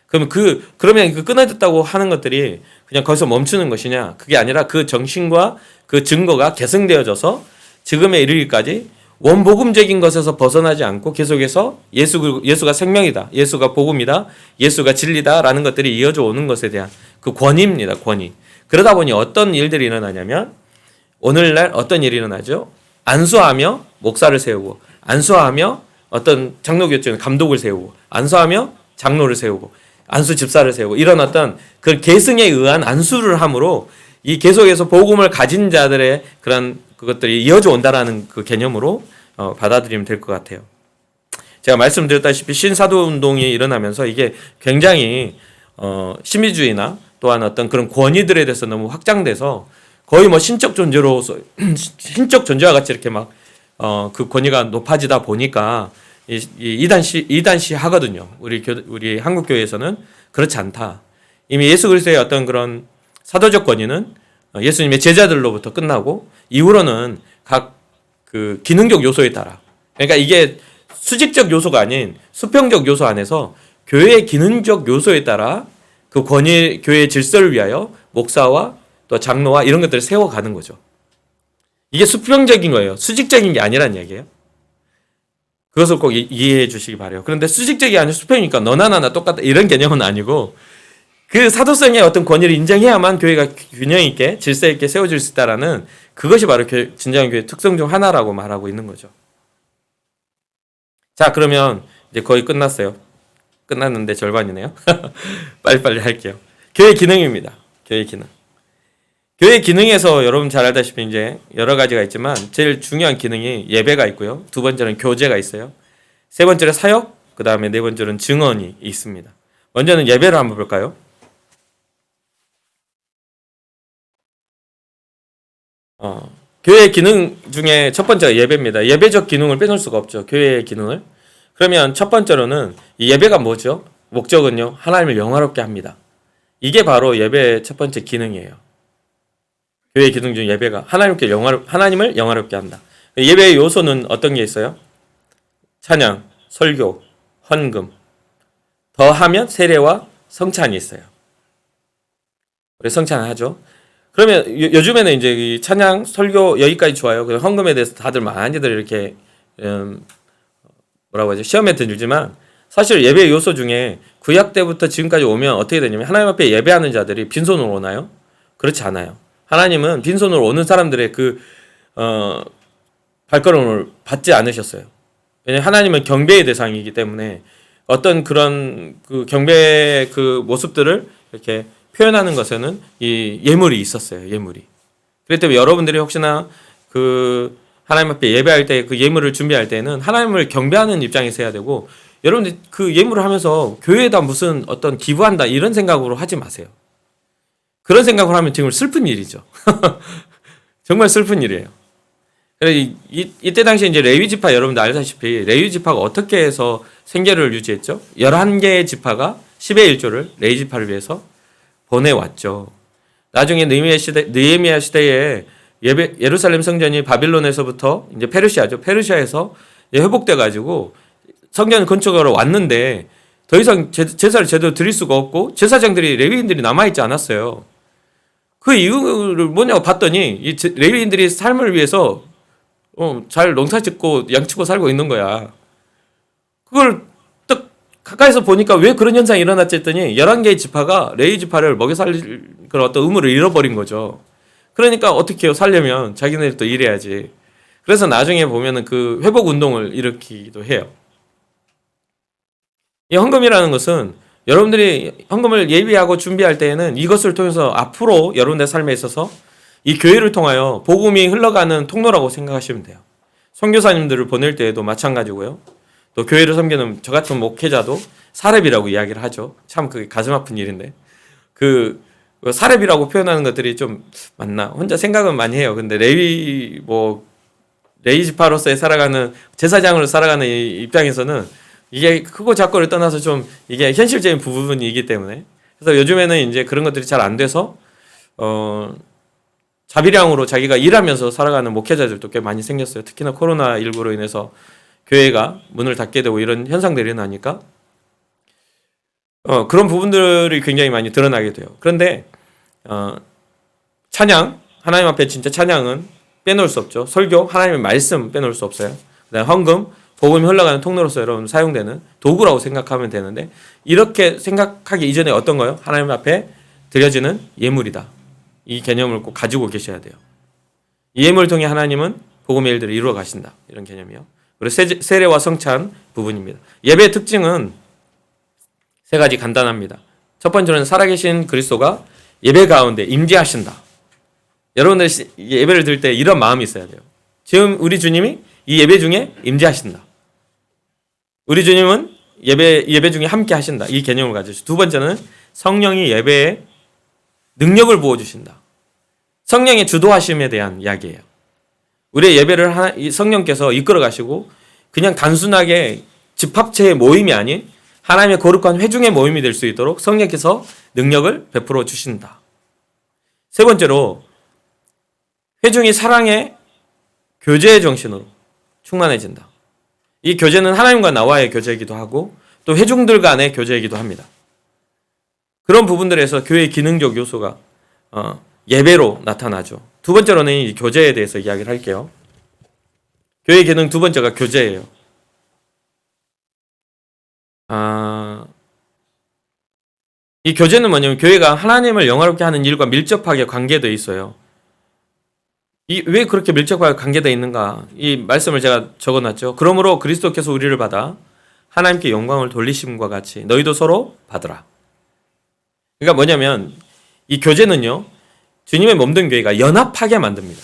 그러면 그 끊어졌다고 하는 것들이 그냥 거기서 멈추는 것이냐? 그게 아니라 그 정신과 그 증거가 계승되어져서 지금에 이르기까지 원복음적인 것에서 벗어나지 않고 계속해서 예수가 생명이다, 예수가 복음이다, 예수가 진리다라는 것들이 이어져 오는 것에 대한 그 권위입니다. 권위. 그러다 보니 어떤 일들이 일어나냐면 오늘날 어떤 일이 일어나죠? 안수하며 목사를 세우고, 안수하며 어떤 장로교회는 감독을 세우고, 안수하며 장로를 세우고, 안수 집사를 세우고, 이런 어떤 그 계승에 의한 안수를 함으로 이 계속해서 복음을 가진 자들의 그런 그것들이 이어져 온다라는 그 개념으로 받아들이면 될 것 같아요. 제가 말씀드렸다시피 신사도 운동이 일어나면서 이게 굉장히 신비주의나 또한 어떤 그런 권위들에 대해서 너무 확장돼서 거의 뭐 신적 존재로서 신적 존재와 같이 이렇게 막 그 권위가 높아지다 보니까 이단시 하거든요. 우리 한국 교회에서는 그렇지 않다. 이미 예수 그리스도의 어떤 그런 사도적 권위는 예수님의 제자들로부터 끝나고 이후로는 각 그 기능적 요소에 따라, 그러니까 이게 수직적 요소가 아닌 수평적 요소 안에서 교회의 기능적 요소에 따라 그 권위, 교회의 질서를 위하여 목사와 또 장로와 이런 것들을 세워가는 거죠. 이게 수평적인 거예요. 수직적인 게 아니란 이야기예요. 그것을 꼭 이해해 주시기 바라요. 그런데 수직적이 아니라 수평이니까 너나 나나 똑같다 이런 개념은 아니고 그 사도성의 어떤 권위를 인정해야만 교회가 균형 있게 질서 있게 세워질 수 있다라는 그것이 바로 진정한 교회의 특성 중 하나라고 말하고 있는 거죠. 자, 그러면 이제 거의 끝났어요. 끝났는데 절반이네요. 빨리빨리 할게요. 교회 기능입니다. 교회 기능. 교회 기능에서 여러분 잘 알다시피 이제 여러 가지가 있지만 제일 중요한 기능이 예배가 있고요. 두 번째는 교제가 있어요. 세 번째는 사역, 그 다음에 네 번째는 증언이 있습니다. 먼저는 예배를 한번 볼까요? 교회의 기능 중에 첫 번째가 예배입니다. 예배적 기능을 빼놓을 수가 없죠. 교회의 기능을. 그러면 첫 번째로는 이 예배가 뭐죠? 목적은요, 하나님을 영화롭게 합니다. 이게 바로 예배의 첫 번째 기능이에요. 교회의 기능 중 예배가 하나님을 영화롭게 한다. 예배의 요소는 어떤 게 있어요? 찬양, 설교, 헌금, 더하면 세례와 성찬이 있어요. 우리 성찬을 하죠. 그러면 요즘에는 이제 이 찬양, 설교 여기까지 좋아요. 그리고 헌금에 대해서 다들 많이들 이렇게 뭐라고 하죠? 시험에 들지만 사실 예배의 요소 중에 구약 때부터 지금까지 오면 어떻게 되냐면 하나님 앞에 예배하는 자들이 빈손으로 오나요? 그렇지 않아요. 하나님은 빈손으로 오는 사람들의 그 발걸음을 받지 않으셨어요. 왜냐하면 하나님은 경배의 대상이기 때문에 어떤 그런 그 경배의 그 모습들을 이렇게 표현하는 것에는 이 예물이 있었어요. 예물이. 그렇기 때문에 여러분들이 혹시나 그 하나님 앞에 예배할 때 그 예물을 준비할 때는 하나님을 경배하는 입장에서 해야 되고, 여러분들 그 예물을 하면서 교회에다 무슨 어떤 기부한다 이런 생각으로 하지 마세요. 그런 생각을 하면 정말 슬픈 일이죠. 정말 슬픈 일이에요. 이때 당시에 이제 레위 지파 여러분들 알다시피 레위 지파가 어떻게 해서 생계를 유지했죠? 11개의 지파가 10의 1조를 레위 지파를 위해서 보내왔죠. 나중에 느헤미야 시대에 예루살렘 성전이 바빌론에서부터 이제 페르시아죠. 페르시아에서 회복돼 가지고 성전 건축하러 왔는데 더 이상 제사를 제대로 드릴 수가 없고 제사장들이 레위인들이 남아 있지 않았어요. 그 이유를 뭐냐고 봤더니 이 레위인들이 삶을 위해서 잘 농사 짓고 양치고 살고 있는 거야. 그걸 딱 가까이서 보니까 왜 그런 현상이 일어났지 했더니 11개의 지파가 레위 지파를 먹여 살릴 그런 어떤 의무를 잃어버린 거죠. 그러니까 어떻게 해요? 살려면 자기네들 또 일해야지. 그래서 나중에 보면은 그 회복 운동을 일으키기도 해요. 이 헌금이라는 것은 여러분들이 헌금을 예비하고 준비할 때에는 이것을 통해서 앞으로 여러분의 삶에 있어서 이 교회를 통하여 복음이 흘러가는 통로라고 생각하시면 돼요. 선교사님들을 보낼 때에도 마찬가지고요. 또 교회를 섬기는 저 같은 목회자도 사렙이라고 이야기를 하죠. 참 그게 가슴 아픈 일인데 그 사렙이라고 표현하는 것들이 좀 맞나? 혼자 생각은 많이 해요. 근데 레위 지파로서의 살아가는 제사장으로 살아가는 입장에서는 이게 크고 작고를 떠나서 좀 이게 현실적인 부분이기 때문에 그래서 요즘에는 이제 그런 것들이 잘 안 돼서 자비량으로 자기가 일하면서 살아가는 목회자들도 꽤 많이 생겼어요. 특히나 코로나19로 인해서 교회가 문을 닫게 되고 이런 현상들이 나니까 그런 부분들이 굉장히 많이 드러나게 돼요. 그런데 찬양, 하나님 앞에 진짜 찬양은 빼놓을 수 없죠. 설교, 하나님의 말씀 빼놓을 수 없어요. 그다음에 헌금, 복음이 흘러가는 통로로서 여러분 사용되는 도구라고 생각하면 되는데 이렇게 생각하기 이전에 어떤 거요? 하나님 앞에 드려지는 예물이다. 이 개념을 꼭 가지고 계셔야 돼요. 이 예물을 통해 하나님은 복음의 일들을 이루어 가신다. 이런 개념이요. 그리고 세례와 성찬 부분입니다. 예배의 특징은 세 가지 간단합니다. 첫 번째는 살아계신 그리스도가 예배 가운데 임재하신다. 여러분들 예배를 드릴 때 이런 마음이 있어야 돼요. 지금 우리 주님이 이 예배 중에 임재하신다. 우리 주님은 예배 중에 함께 하신다. 이 개념을 가지시고 두 번째는 성령이 예배에 능력을 부어주신다. 성령의 주도하심에 대한 이야기예요. 우리의 예배를 성령께서 이끌어 가시고 그냥 단순하게 집합체의 모임이 아닌 하나님의 거룩한 회중의 모임이 될 수 있도록 성령께서 능력을 베풀어 주신다. 세 번째로 회중이 사랑의 교제의 정신으로 충만해진다. 이 교제는 하나님과 나와의 교제이기도 하고 또 회중들 간의 교제이기도 합니다. 그런 부분들에서 교회의 기능적 요소가 예배로 나타나죠. 두 번째로는 이 교제에 대해서 이야기를 할게요. 교회의 기능 두 번째가 교제예요. 이 교제는 뭐냐면 교회가 하나님을 영화롭게 하는 일과 밀접하게 관계되어 있어요. 왜 그렇게 밀접하게 관계되어 있는가? 이 말씀을 제가 적어놨죠. 그러므로 그리스도께서 우리를 받아 하나님께 영광을 돌리심과 같이 너희도 서로 받으라. 그러니까 뭐냐면 이 교제는요. 주님의 몸된 교회가 연합하게 만듭니다.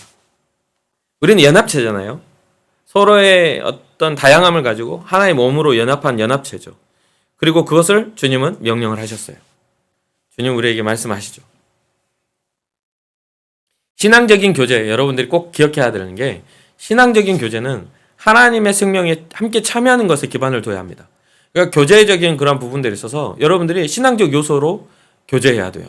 우리는 연합체잖아요. 서로의 어떤 다양함을 가지고 하나의 몸으로 연합한 연합체죠. 그리고 그것을 주님은 명령을 하셨어요. 주님 우리에게 말씀하시죠. 신앙적인 교제, 여러분들이 꼭 기억해야 되는 게 신앙적인 교제는 하나님의 생명에 함께 참여하는 것에 기반을 둬야 합니다. 그러니까 교제적인 그런 부분들이 있어서 여러분들이 신앙적 요소로 교제해야 돼요.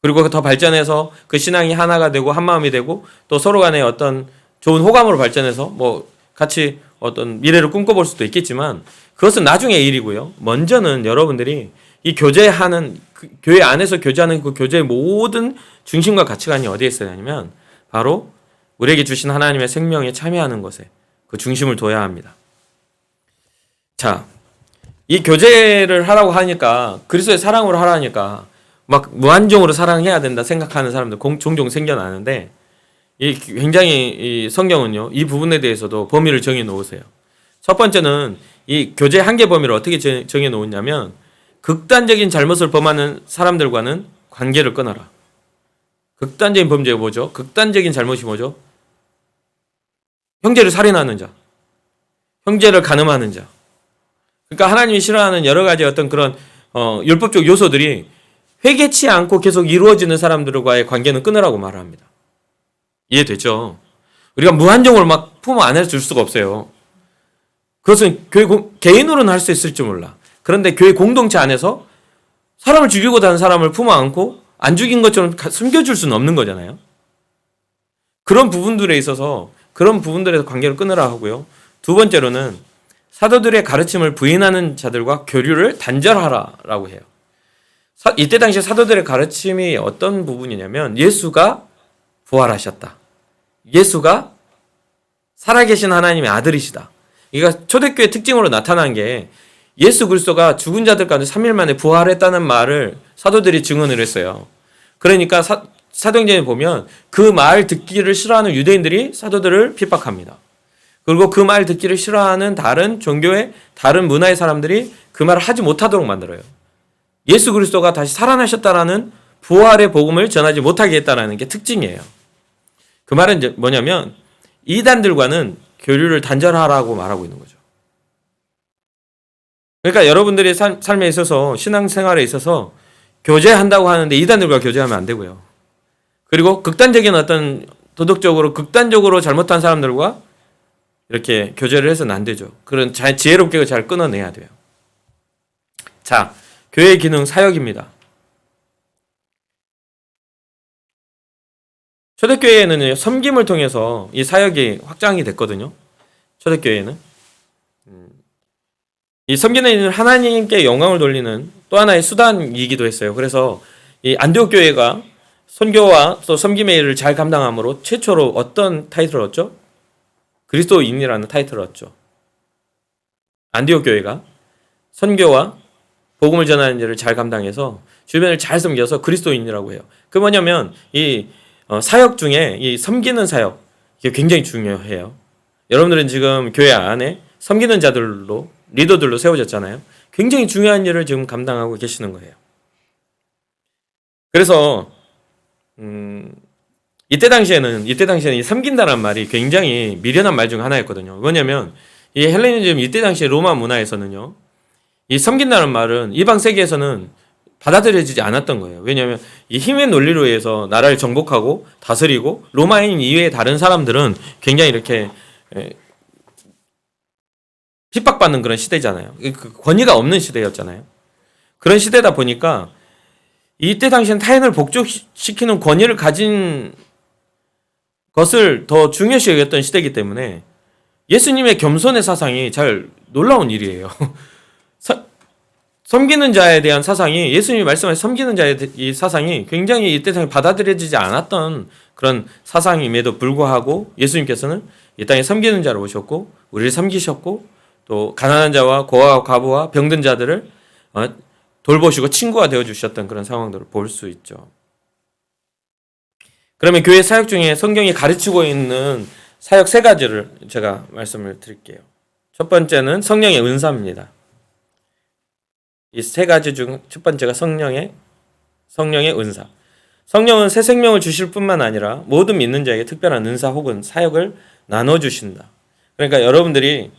그리고 더 발전해서 그 신앙이 하나가 되고 한마음이 되고 또 서로 간에 어떤 좋은 호감으로 발전해서 뭐 같이 어떤 미래를 꿈꿔볼 수도 있겠지만 그것은 나중의 일이고요. 먼저는 여러분들이 이 교제하는 교회 안에서 교제하는 그 교제의 모든 중심과 가치관이 어디에 있어야 하냐면 바로 우리에게 주신 하나님의 생명에 참여하는 것에 그 중심을 둬야 합니다. 자, 이 교제를 하라고 하니까 그리스도의 사랑으로 하라니까 막 무한정으로 사랑해야 된다 생각하는 사람들 종종 생겨나는데 굉장히 이 성경은요 이 부분에 대해서도 범위를 정해 놓으세요. 첫 번째는 이 교제 한계 범위를 어떻게 정해 놓았냐면 극단적인 잘못을 범하는 사람들과는 관계를 끊어라. 극단적인 범죄가 뭐죠? 극단적인 잘못이 뭐죠? 형제를 살인하는 자, 형제를 간음하는 자. 그러니까 하나님이 싫어하는 여러 가지 어떤 그런 율법적 요소들이 회개치 않고 계속 이루어지는 사람들과의 관계는 끊으라고 말을 합니다. 이해되죠? 우리가 무한정으로 막 품어 안아줄 수가 없어요. 그것은 교회 개인으로는 할 수 있을지 몰라. 그런데 교회 공동체 안에서 사람을 죽이고 다는 사람을 품어 안고 안 죽인 것처럼 숨겨줄 수는 없는 거잖아요. 그런 부분들에 있어서 그런 부분들에서 관계를 끊으라 하고요. 두 번째로는 사도들의 가르침을 부인하는 자들과 교류를 단절하라라고 해요. 이때 당시 사도들의 가르침이 어떤 부분이냐면 예수가 부활하셨다. 예수가 살아계신 하나님의 아들이시다. 그러니까 초대교회 특징으로 나타난 게 예수 그리스도가 죽은 자들 가운데 3일 만에 부활했다는 말을 사도들이 증언을 했어요. 그러니까 사도행전에 보면 그 말 듣기를 싫어하는 유대인들이 사도들을 핍박합니다. 그리고 그 말 듣기를 싫어하는 다른 종교의 다른 문화의 사람들이 그 말을 하지 못하도록 만들어요. 예수 그리스도가 다시 살아나셨다라는 부활의 복음을 전하지 못하게 했다라는 게 특징이에요. 그 말은 이제 뭐냐면 이단들과는 교류를 단절하라고 말하고 있는 거죠. 그러니까 여러분들의 삶에 있어서 신앙생활에 있어서 교제한다고 하는데 이단들과 교제하면 안 되고요. 그리고 극단적인 어떤 도덕적으로 극단적으로 잘못한 사람들과 이렇게 교제를 해서는 안 되죠. 그런 지혜롭게 잘 끊어내야 돼요. 자, 교회의 기능 사역입니다. 초대교회에는 섬김을 통해서 이 사역이 확장이 됐거든요. 초대교회에는 이 섬기는 일은 하나님께 영광을 돌리는 또 하나의 수단이기도 했어요. 그래서 이 안디옥 교회가 선교와 또 섬김의 일을 잘 감당함으로 최초로 어떤 타이틀을 얻죠? 그리스도인이라는 타이틀을 얻죠. 안디옥 교회가 선교와 복음을 전하는 일을 잘 감당해서 주변을 잘 섬겨서 그리스도인이라고 해요. 그 뭐냐면 이 사역 중에 이 섬기는 사역 이게 굉장히 중요해요. 여러분들은 지금 교회 안에 섬기는 자들로 리더들로 세워졌잖아요. 굉장히 중요한 일을 지금 감당하고 계시는 거예요. 그래서 이때 당시에는 이 섬긴다는 말이 굉장히 미련한 말 중 하나였거든요. 뭐냐면 이 헬레니즘 이때 당시 로마 문화에서는요. 이 섬긴다는 말은 이방 세계에서는 받아들여지지 않았던 거예요. 왜냐하면 이 힘의 논리로 해서 나라를 정복하고 다스리고 로마인 이외의 다른 사람들은 굉장히 이렇게 핍박받는 그런 시대잖아요. 그 권위가 없는 시대였잖아요. 그런 시대다 보니까 이때 당시엔 타인을 복종시키는 권위를 가진 것을 더 중요시 여겼던 시대이기 때문에 예수님의 겸손의 사상이 잘 놀라운 일이에요. 섬기는 자에 대한 사상이 예수님이 말씀하신 섬기는 자의 이 사상이 굉장히 이때 당시 받아들여지지 않았던 그런 사상임에도 불구하고 예수님께서는 이 땅에 섬기는 자로 오셨고 우리를 섬기셨고 또 가난한 자와 고아와 과부와 병든 자들을 돌보시고 친구가 되어주셨던 그런 상황들을 볼 수 있죠. 그러면 교회 사역 중에 성경이 가르치고 있는 사역 세 가지를 제가 말씀을 드릴게요. 첫 번째는 성령의 은사입니다. 이 세 가지 중 첫 번째가 성령의 은사. 성령은 새 생명을 주실 뿐만 아니라 모든 믿는 자에게 특별한 은사 혹은 사역을 나눠주신다. 그러니까 여러분들이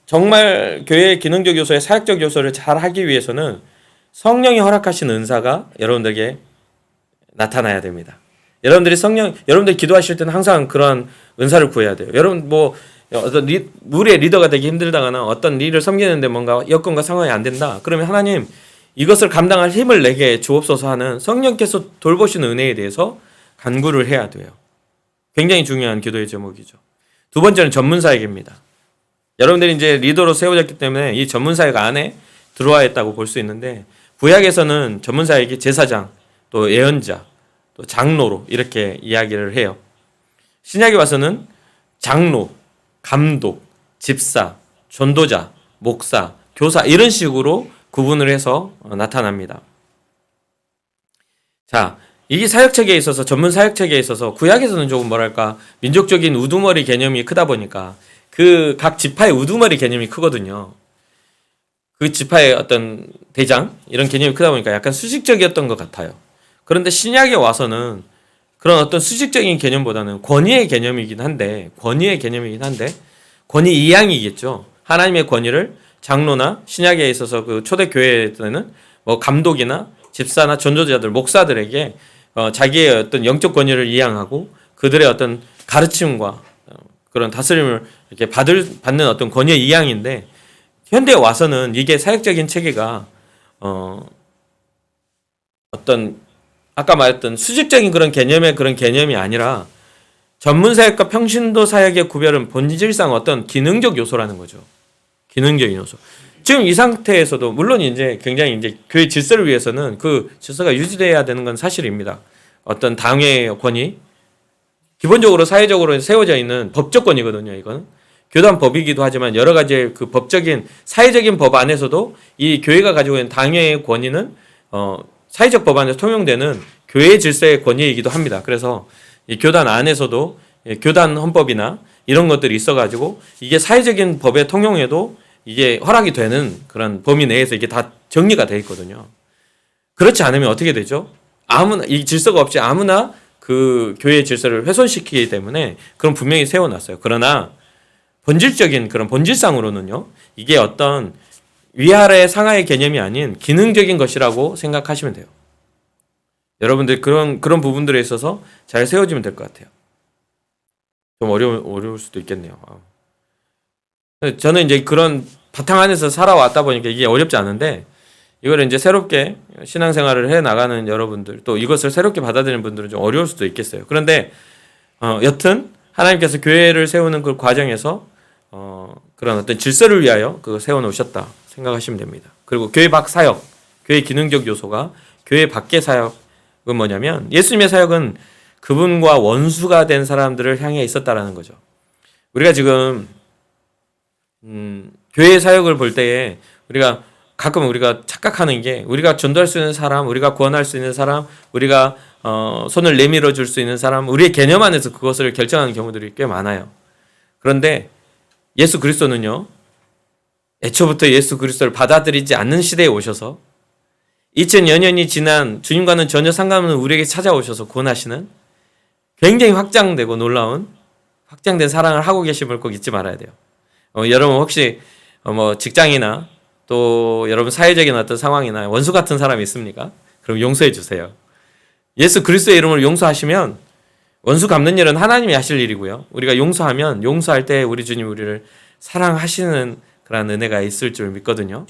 정말 교회의 기능적 요소의 사역적 요소를 잘 하기 위해서는 성령이 허락하신 은사가 여러분들에게 나타나야 됩니다. 여러분들이 기도하실 때는 항상 그런 은사를 구해야 돼요. 여러분 어떤 무리의 리더가 되기 힘들다거나 어떤 일을 섬기는데 뭔가 여건과 상황이 안 된다. 그러면 하나님 이것을 감당할 힘을 내게 주옵소서 하는 성령께서 돌보시는 은혜에 대해서 간구를 해야 돼요. 굉장히 중요한 기도의 제목이죠. 두 번째는 전문 사역입니다. 여러분들이 이제 리더로 세워졌기 때문에 이 전문 사역 안에 들어와 있다고 볼 수 있는데 구약에서는 전문 사역이 제사장, 또 예언자, 또 장로로 이렇게 이야기를 해요. 신약에 와서는 장로, 감독, 집사, 전도자, 목사, 교사 이런 식으로 구분을 해서 나타납니다. 자, 이 사역체계에 있어서 전문 사역체계에 있어서 구약에서는 조금 민족적인 우두머리 개념이 크다 보니까 그 각 지파의 우두머리 개념이 크거든요. 그 지파의 어떤 대장 이런 개념이 크다 보니까 약간 수직적이었던 것 같아요. 그런데 신약에 와서는 그런 어떤 수직적인 개념보다는 권위의 개념이긴 한데 권위 이양이겠죠. 하나님의 권위를 장로나 신약에 있어서 그 초대교회에서는 감독이나 집사나 전도자들, 목사들에게 자기의 어떤 영적 권위를 이양하고 그들의 어떤 가르침과 그런 다스림을 이렇게 받는 어떤 권위의 이양인데 현대에 와서는 이게 사역적인 체계가 어떤 아까 말했던 수직적인 그런 개념이 아니라 전문 사역과 평신도 사역의 구별은 본질상 어떤 기능적 요소라는 거죠. 기능적인 요소. 지금 이 상태에서도 물론 이제 굉장히 이제 교회 질서를 위해서는 그 질서가 유지돼야 되는 건 사실입니다. 어떤 당의 권위, 기본적으로 사회적으로 세워져 있는 법적 권위거든요. 이거는 교단 법이기도 하지만 여러 가지 그 법적인 사회적인 법 안에서도 이 교회가 가지고 있는 당의 권위는 사회적 법 안에서 통용되는 교회 질서의 권위이기도 합니다. 그래서 이 교단 안에서도 교단 헌법이나 이런 것들이 있어가지고 이게 사회적인 법의 통용에도 이게 허락이 되는 그런 범위 내에서 이게 다 정리가 돼 있거든요. 그렇지 않으면 어떻게 되죠? 아무나 이 질서가 없이 아무나 그 교회의 질서를 훼손시키기 때문에 그런 분명히 세워놨어요. 그러나 본질적인 그런 본질상으로는요, 이게 어떤 위아래 상하의 개념이 아닌 기능적인 것이라고 생각하시면 돼요. 여러분들 그런 부분들에 있어서 잘 세워지면 될 것 같아요. 좀 어려울 수도 있겠네요. 저는 이제 그런 바탕 안에서 살아왔다 보니까 이게 어렵지 않은데, 이걸 이제 새롭게 신앙생활을 해 나가는 여러분들, 또 이것을 새롭게 받아들이는 분들은 좀 어려울 수도 있겠어요. 그런데 여튼 하나님께서 교회를 세우는 그 과정에서 그런 어떤 질서를 위하여 그거 세워놓으셨다 생각하시면 됩니다. 그리고 교회 밖 사역, 교회 기능적 요소가 교회 밖의 사역은 뭐냐면, 예수님의 사역은 그분과 원수가 된 사람들을 향해 있었다라는 거죠. 우리가 지금 교회 사역을 볼 때에 가끔 우리가 착각하는 게, 우리가 전도할 수 있는 사람, 우리가 구원할 수 있는 사람, 우리가 손을 내밀어 줄 수 있는 사람, 우리의 개념 안에서 그것을 결정하는 경우들이 꽤 많아요. 그런데 예수 그리스도는요, 애초부터 예수 그리스도를 받아들이지 않는 시대에 오셔서 2000여 년이 지난 주님과는 전혀 상관없는 우리에게 찾아오셔서 구원하시는 굉장히 확장되고 놀라운 확장된 사랑을 하고 계심을 꼭 잊지 말아야 돼요. 여러분 혹시 직장이나 또 여러분 사회적인 어떤 상황이나 원수 같은 사람이 있습니까? 그럼 용서해 주세요. 예수 그리스도의 이름으로 용서하시면 원수 갚는 일은 하나님이 하실 일이고요. 우리가 용서하면 용서할 때 우리 주님 우리를 사랑하시는 그런 은혜가 있을 줄 믿거든요.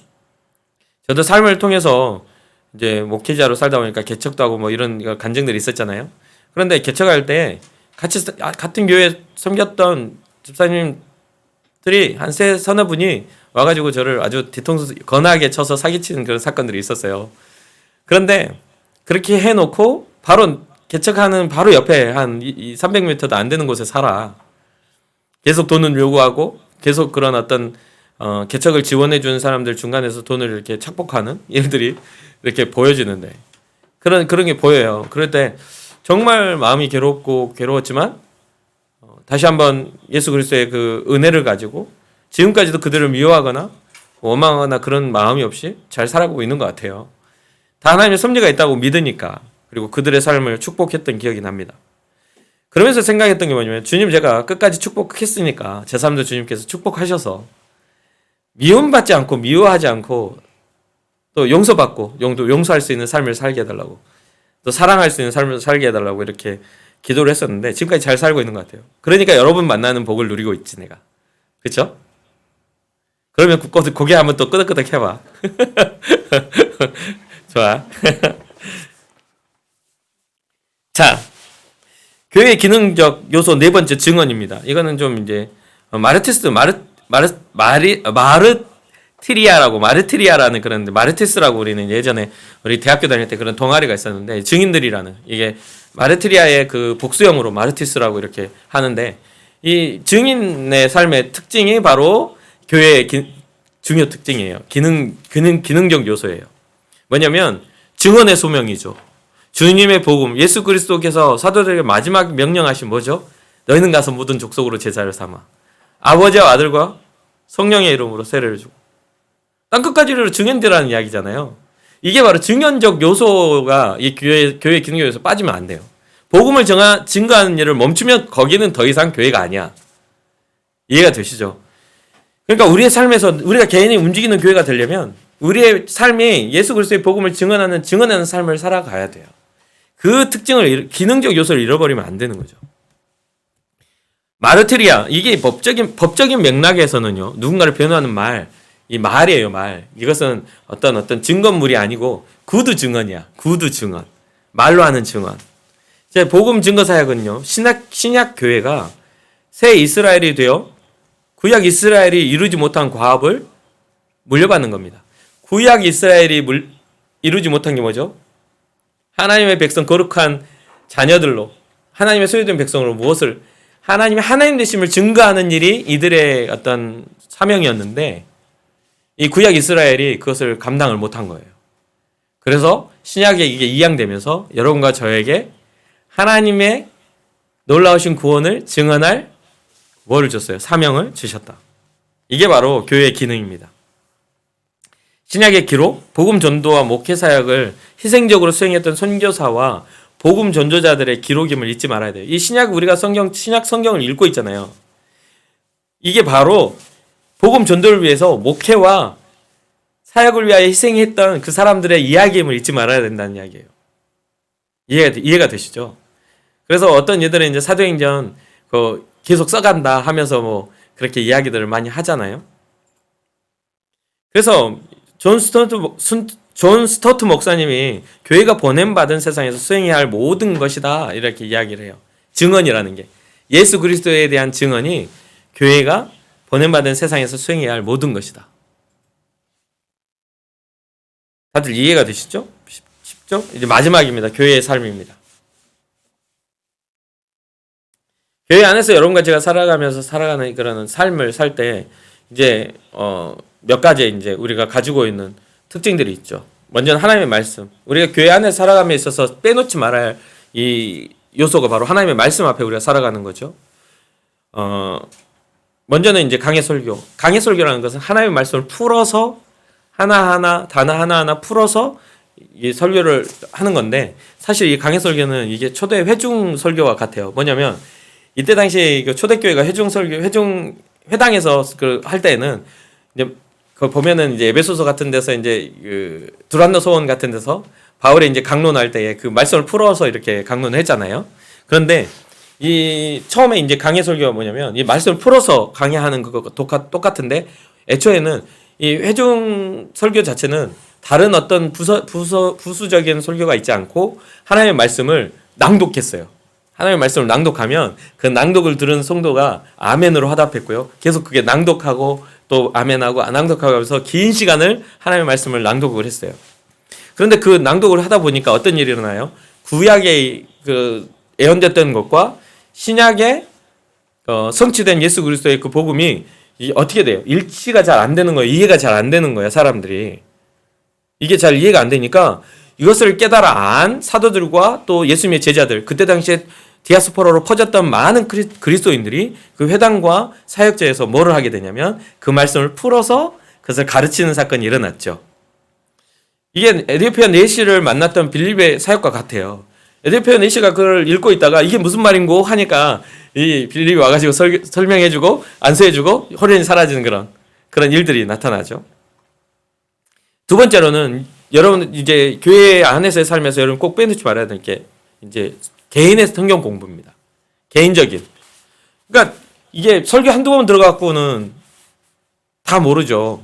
저도 삶을 통해서 이제 목회자로 살다 보니까 개척도 하고 뭐 이런 간증들이 있었잖아요. 그런데 개척할 때 같은 교회에 섬겼던 집사님들이 한 서너 분이 와가지고 저를 아주 뒤통수 거나게 쳐서 사기치는 그런 사건들이 있었어요. 그런데 그렇게 해놓고 바로 개척하는 바로 옆에 한 300m도 안 되는 곳에 살아. 계속 돈을 요구하고 계속 그런 어떤 개척을 지원해 주는 사람들 중간에서 돈을 이렇게 착복하는 일들이 이렇게 보여지는데 그런 게 보여요. 그럴 때 정말 마음이 괴로웠지만 다시 한번 예수 그리스도의 그 은혜를 가지고 지금까지도 그들을 미워하거나 원망하거나 그런 마음이 없이 잘 살아가고 있는 것 같아요. 다 하나님의 섭리가 있다고 믿으니까. 그리고 그들의 삶을 축복했던 기억이 납니다. 그러면서 생각했던 게 뭐냐면, 주님 제가 끝까지 축복했으니까 제 삶도 주님께서 축복하셔서 미움받지 않고 미워하지 않고 또 용서받고 용서할 수 있는 삶을 살게 해달라고, 또 사랑할 수 있는 삶을 살게 해달라고 이렇게 기도를 했었는데 지금까지 잘 살고 있는 것 같아요. 그러니까 여러분 만나는 복을 누리고 있지 내가. 그렇죠? 그러면 고개 한번 또 끄덕끄덕 해봐. 좋아. 자, 교회의 기능적 요소 네 번째 증언입니다. 이거는 좀 이제 마르티리아라는 그런 마르티스라고 우리는 예전에 우리 대학교 다닐 때 그런 동아리가 있었는데, 증인들이라는, 이게 마르티리아의 그 복수형으로 마르티스라고 이렇게 하는데, 이 증인의 삶의 특징이 바로 교회의 중요 특징이에요. 기능적 요소예요. 뭐냐면 증언의 소명이죠. 주님의 복음, 예수 그리스도께서 사도들에게 마지막 명령하신 뭐죠? 너희는 가서 모든 족속으로 제자를 삼아 아버지와 아들과 성령의 이름으로 세례를 주고, 땅끝까지 이르러 증인되라는 이야기잖아요. 이게 바로 증언적 요소가 이 교회 기능적 요소 빠지면 안 돼요. 복음을 증거하는 일을 멈추면 거기는 더 이상 교회가 아니야. 이해가 되시죠? 그러니까 우리의 삶에서 우리가 개인이 움직이는 교회가 되려면 우리의 삶이 예수 그리스도의 복음을 증언하는 삶을 살아가야 돼요. 그 특징을, 기능적 요소를 잃어버리면 안 되는 거죠. 마르티리아, 이게 법적인 맥락에서는요, 누군가를 변호하는 이 말이에요, 말. 이것은 어떤 증거물이 아니고 구두 증언이야. 구두 증언. 말로 하는 증언. 제 복음 증거 사역은요, 신약 교회가 새 이스라엘이 되어 구약 이스라엘이 이루지 못한 과업을 물려받는 겁니다. 구약 이스라엘이 이루지 못한 게 뭐죠? 하나님의 백성 거룩한 자녀들로, 하나님의 소유된 백성으로 무엇을, 하나님의 하나님 되심을 증거하는 일이 이들의 어떤 사명이었는데, 이 구약 이스라엘이 그것을 감당을 못한 거예요. 그래서 신약에 이게 이양되면서 여러분과 저에게 하나님의 놀라우신 구원을 증언할 뭐를 줬어요? 사명을 주셨다. 이게 바로 교회의 기능입니다. 신약의 기록, 복음 전도와 목회 사역을 희생적으로 수행했던 선교사와 복음 전도자들의 기록임을 잊지 말아야 돼요. 이 신약 우리가 신약 성경을 읽고 있잖아요. 이게 바로 복음 전도를 위해서 목회와 사역을 위하여 희생했던 그 사람들의 이야기임을 잊지 말아야 된다는 이야기예요. 이해가 되시죠? 그래서 어떤 이들은 이제 사도행전 계속 써간다 하면서 뭐 그렇게 이야기들을 많이 하잖아요. 그래서 존 스토트 목사님이 교회가 보냄받은 세상에서 수행해야 할 모든 것이다 이렇게 이야기를 해요. 증언이라는 게 예수 그리스도에 대한 증언이 교회가 보냄받은 세상에서 수행해야 할 모든 것이다. 다들 이해가 되시죠? 쉽죠? 이제 마지막입니다. 교회의 삶입니다. 교회 안에서 여러분과 제가 살아가는 그런 삶을 살 때 이제 몇 가지 이제 우리가 가지고 있는 특징들이 있죠. 먼저는 하나님의 말씀. 우리가 교회 안에 살아감에 있어서 빼놓지 말아야 할 이 요소가 바로 하나님의 말씀 앞에 우리가 살아가는 거죠. 먼저는 이제 강해 설교. 강해 설교라는 것은 하나님의 말씀을 풀어서 하나하나 단어 하나하나 풀어서 이 설교를 하는 건데, 사실 이 강해 설교는 이게 초대 회중 설교와 같아요. 뭐냐면 이때 당시 초대교회가 회당에서 할 때는 이제 그 보면은 이제 에베소서 같은 데서 이제 두란노 소원 같은 데서 바울이 이제 강론할 때에 그 말씀을 풀어서 이렇게 강론을 했잖아요. 그런데 이 처음에 이제 강해 설교가 뭐냐면 이 말씀을 풀어서 강해하는 그거 똑같은데, 애초에는 이 회중 설교 자체는 다른 어떤 부수적인 설교가 있지 않고 하나님의 말씀을 낭독했어요. 하나님의 말씀을 낭독하면 그 낭독을 들은 성도가 아멘으로 화답했고요. 계속 그게 낭독하고 또 아멘하고 낭독하고 하면서 긴 시간을 하나님의 말씀을 낭독을 했어요. 그런데 그 낭독을 하다 보니까 어떤 일이 일어나요? 구약에 그 예언됐던 것과 신약에 성취된 예수 그리스도의 그 복음이 어떻게 돼요? 일치가 잘 안 되는 거예요. 이해가 잘 안 되는 거예요. 사람들이. 이게 잘 이해가 안 되니까 이것을 깨달아 안 사도들과 또 예수님의 제자들, 그때 당시에 디아스포라로 퍼졌던 많은 그리스도인들이 그 회당과 사역자에서 뭐를 하게 되냐면 그 말씀을 풀어서 그것을 가르치는 사건이 일어났죠. 이게 에디오피아 내시를 만났던 빌립의 사역과 같아요. 에디오피아 내시가 그걸 읽고 있다가 이게 무슨 말인고 하니까 이 빌립이 와가지고 설명해주고 안수해주고 호련히 사라지는 그런 일들이 나타나죠. 두 번째로는 여러분 이제 교회 안에서의 삶에서 여러분 꼭 빼놓지 말아야 될 게 이제 개인의 성경 공부입니다. 개인적인. 그러니까 이게 설교 한두 번 들어갖고는 다 모르죠.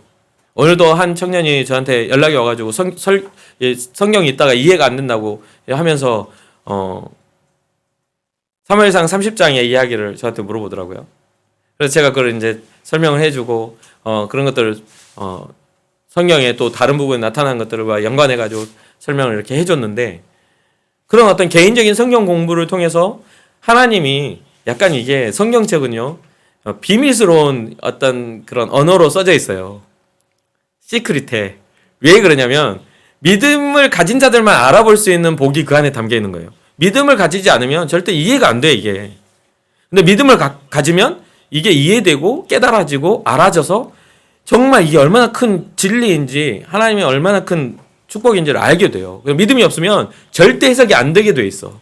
오늘도 한 청년이 저한테 연락이 와가지고 성경이 있다가 이해가 안 된다고 하면서 사무엘상 30장의 이야기를 저한테 물어보더라고요. 그래서 제가 그걸 이제 설명을 해주고 그런 것들을 성경에 또 다른 부분에 나타난 것들과 연관해가지고 설명을 이렇게 해줬는데, 그런 어떤 개인적인 성경 공부를 통해서 하나님이 약간 이게 성경책은요 비밀스러운 어떤 그런 언어로 써져 있어요. 시크릿해. 왜 그러냐면 믿음을 가진 자들만 알아볼 수 있는 복이 그 안에 담겨 있는 거예요. 믿음을 가지지 않으면 절대 이해가 안 돼 이게. 근데 믿음을 가지면 이게 이해되고 깨달아지고 알아져서 정말 이게 얼마나 큰 진리인지 하나님이 얼마나 큰 축복인지를 알게 돼요. 믿음이 없으면 절대 해석이 안 되게 돼 있어.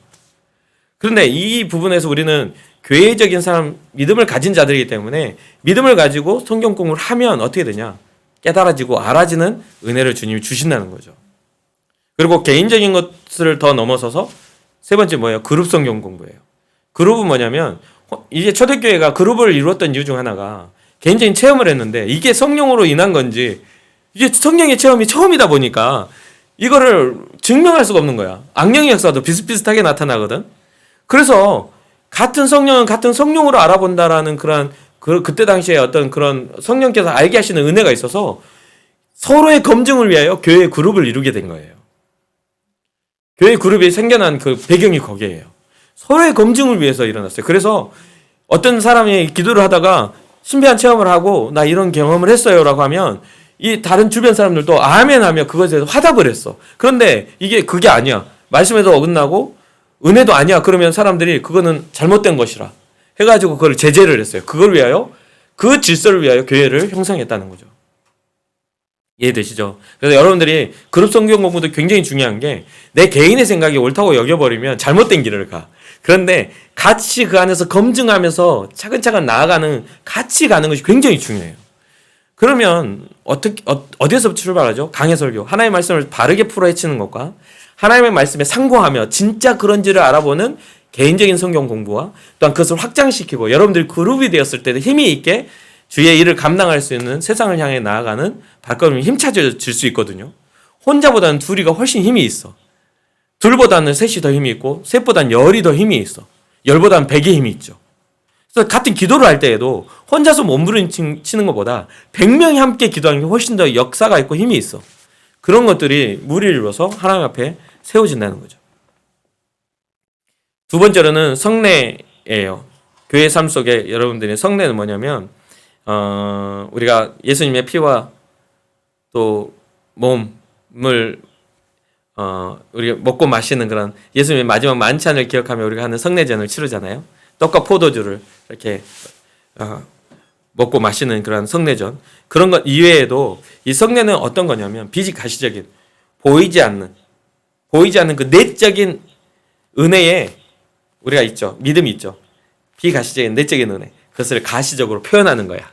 그런데 이 부분에서 우리는 교회적인 사람, 믿음을 가진 자들이기 때문에 믿음을 가지고 성경 공부를 하면 어떻게 되냐? 깨달아지고 알아지는 은혜를 주님이 주신다는 거죠. 그리고 개인적인 것을 더 넘어서서 세 번째 뭐예요? 그룹 성경 공부예요. 그룹은 뭐냐면 이제 초대교회가 그룹을 이루었던 이유 중 하나가 개인적인 체험을 했는데 이게 성령으로 인한 건지 이게 성령의 체험이 처음이다 보니까 이거를 증명할 수가 없는 거야. 악령의 역사도 비슷비슷하게 나타나거든. 그래서 같은 성령은 같은 성령으로 알아본다라는 그때 당시에 어떤 그런 성령께서 알게 하시는 은혜가 있어서 서로의 검증을 위하여 교회 그룹을 이루게 된 거예요. 교회 그룹이 생겨난 그 배경이 거기에요. 서로의 검증을 위해서 일어났어요. 그래서 어떤 사람이 기도를 하다가 신비한 체험을 하고 나 이런 경험을 했어요라고 하면 이 다른 주변 사람들도 아멘 하며 그것에 대해서 화답을 했어. 그런데 그게 아니야. 말씀에도 어긋나고 은혜도 아니야. 그러면 사람들이 그거는 잘못된 것이라 해가지고 그걸 제재를 했어요. 그걸 위하여, 그 질서를 위하여 교회를 형성했다는 거죠. 이해되시죠? 그래서 여러분들이 그룹 성경 공부도 굉장히 중요한 게 내 개인의 생각이 옳다고 여겨버리면 잘못된 길을 가. 그런데 같이 그 안에서 검증하면서 차근차근 나아가는, 같이 가는 것이 굉장히 중요해요. 그러면 어디에서 출발하죠? 강해 설교. 하나님의 말씀을 바르게 풀어헤치는 것과 하나님의 말씀에 상고하며 진짜 그런지를 알아보는 개인적인 성경 공부와 또한 그것을 확장시키고 여러분들이 그룹이 되었을 때도 힘이 있게 주의 일을 감당할 수 있는 세상을 향해 나아가는 발걸음이 힘차질 수 있거든요. 혼자보다는 둘이가 훨씬 힘이 있어. 둘보다는 셋이 더 힘이 있고 셋보다는 열이 더 힘이 있어. 열보다는 100의 힘이 있죠. 그래서 같은 기도를 할 때에도 혼자서 몸부림치는 것보다 100명이 함께 기도하는 게 훨씬 더 역사가 있고 힘이 있어. 그런 것들이 무리를 이루어서 하나님 앞에 세워진다는 거죠. 두 번째로는 성례예요. 교회 삶 속에 여러분들의 성례는 뭐냐면 우리가 예수님의 피와 또 몸을 우리가 먹고 마시는 그런 예수님의 마지막 만찬을 기억하며 우리가 하는 성례전을 치르잖아요. 떡과 포도주를 이렇게 먹고 마시는 그런 성례전. 그런 것 이외에도 이 성례는 어떤 거냐면 비가시적인 보이지 않는 그 내적인 은혜에 우리가 있죠. 믿음이 있죠. 비가시적인 내적인 은혜. 그것을 가시적으로 표현하는 거야.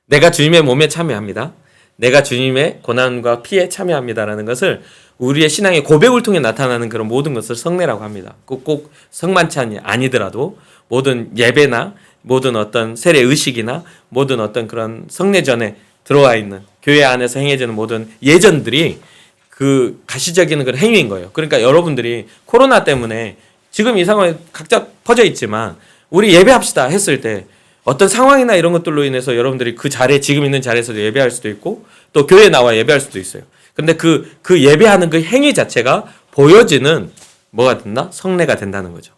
내가 주님의 몸에 참여합니다. 내가 주님의 고난과 피에 참여합니다라는 것을 우리의 신앙의 고백을 통해 나타나는 그런 모든 것을 성례라고 합니다. 꼭 성만찬이 아니더라도 모든 예배나 모든 어떤 세례 의식이나 모든 어떤 그런 성례전에 들어와 있는 교회 안에서 행해지는 모든 예전들이 그 가시적인 그런 행위인 거예요. 그러니까 여러분들이 코로나 때문에 지금 이 상황에 각자 퍼져 있지만 우리 예배합시다 했을 때 어떤 상황이나 이런 것들로 인해서 여러분들이 그 자리에 지금 있는 자리에서 예배할 수도 있고 또 교회에 나와 예배할 수도 있어요. 근데 그 예배하는 그 행위 자체가 보여지는 뭐가 된다? 성례가 된다는 거죠.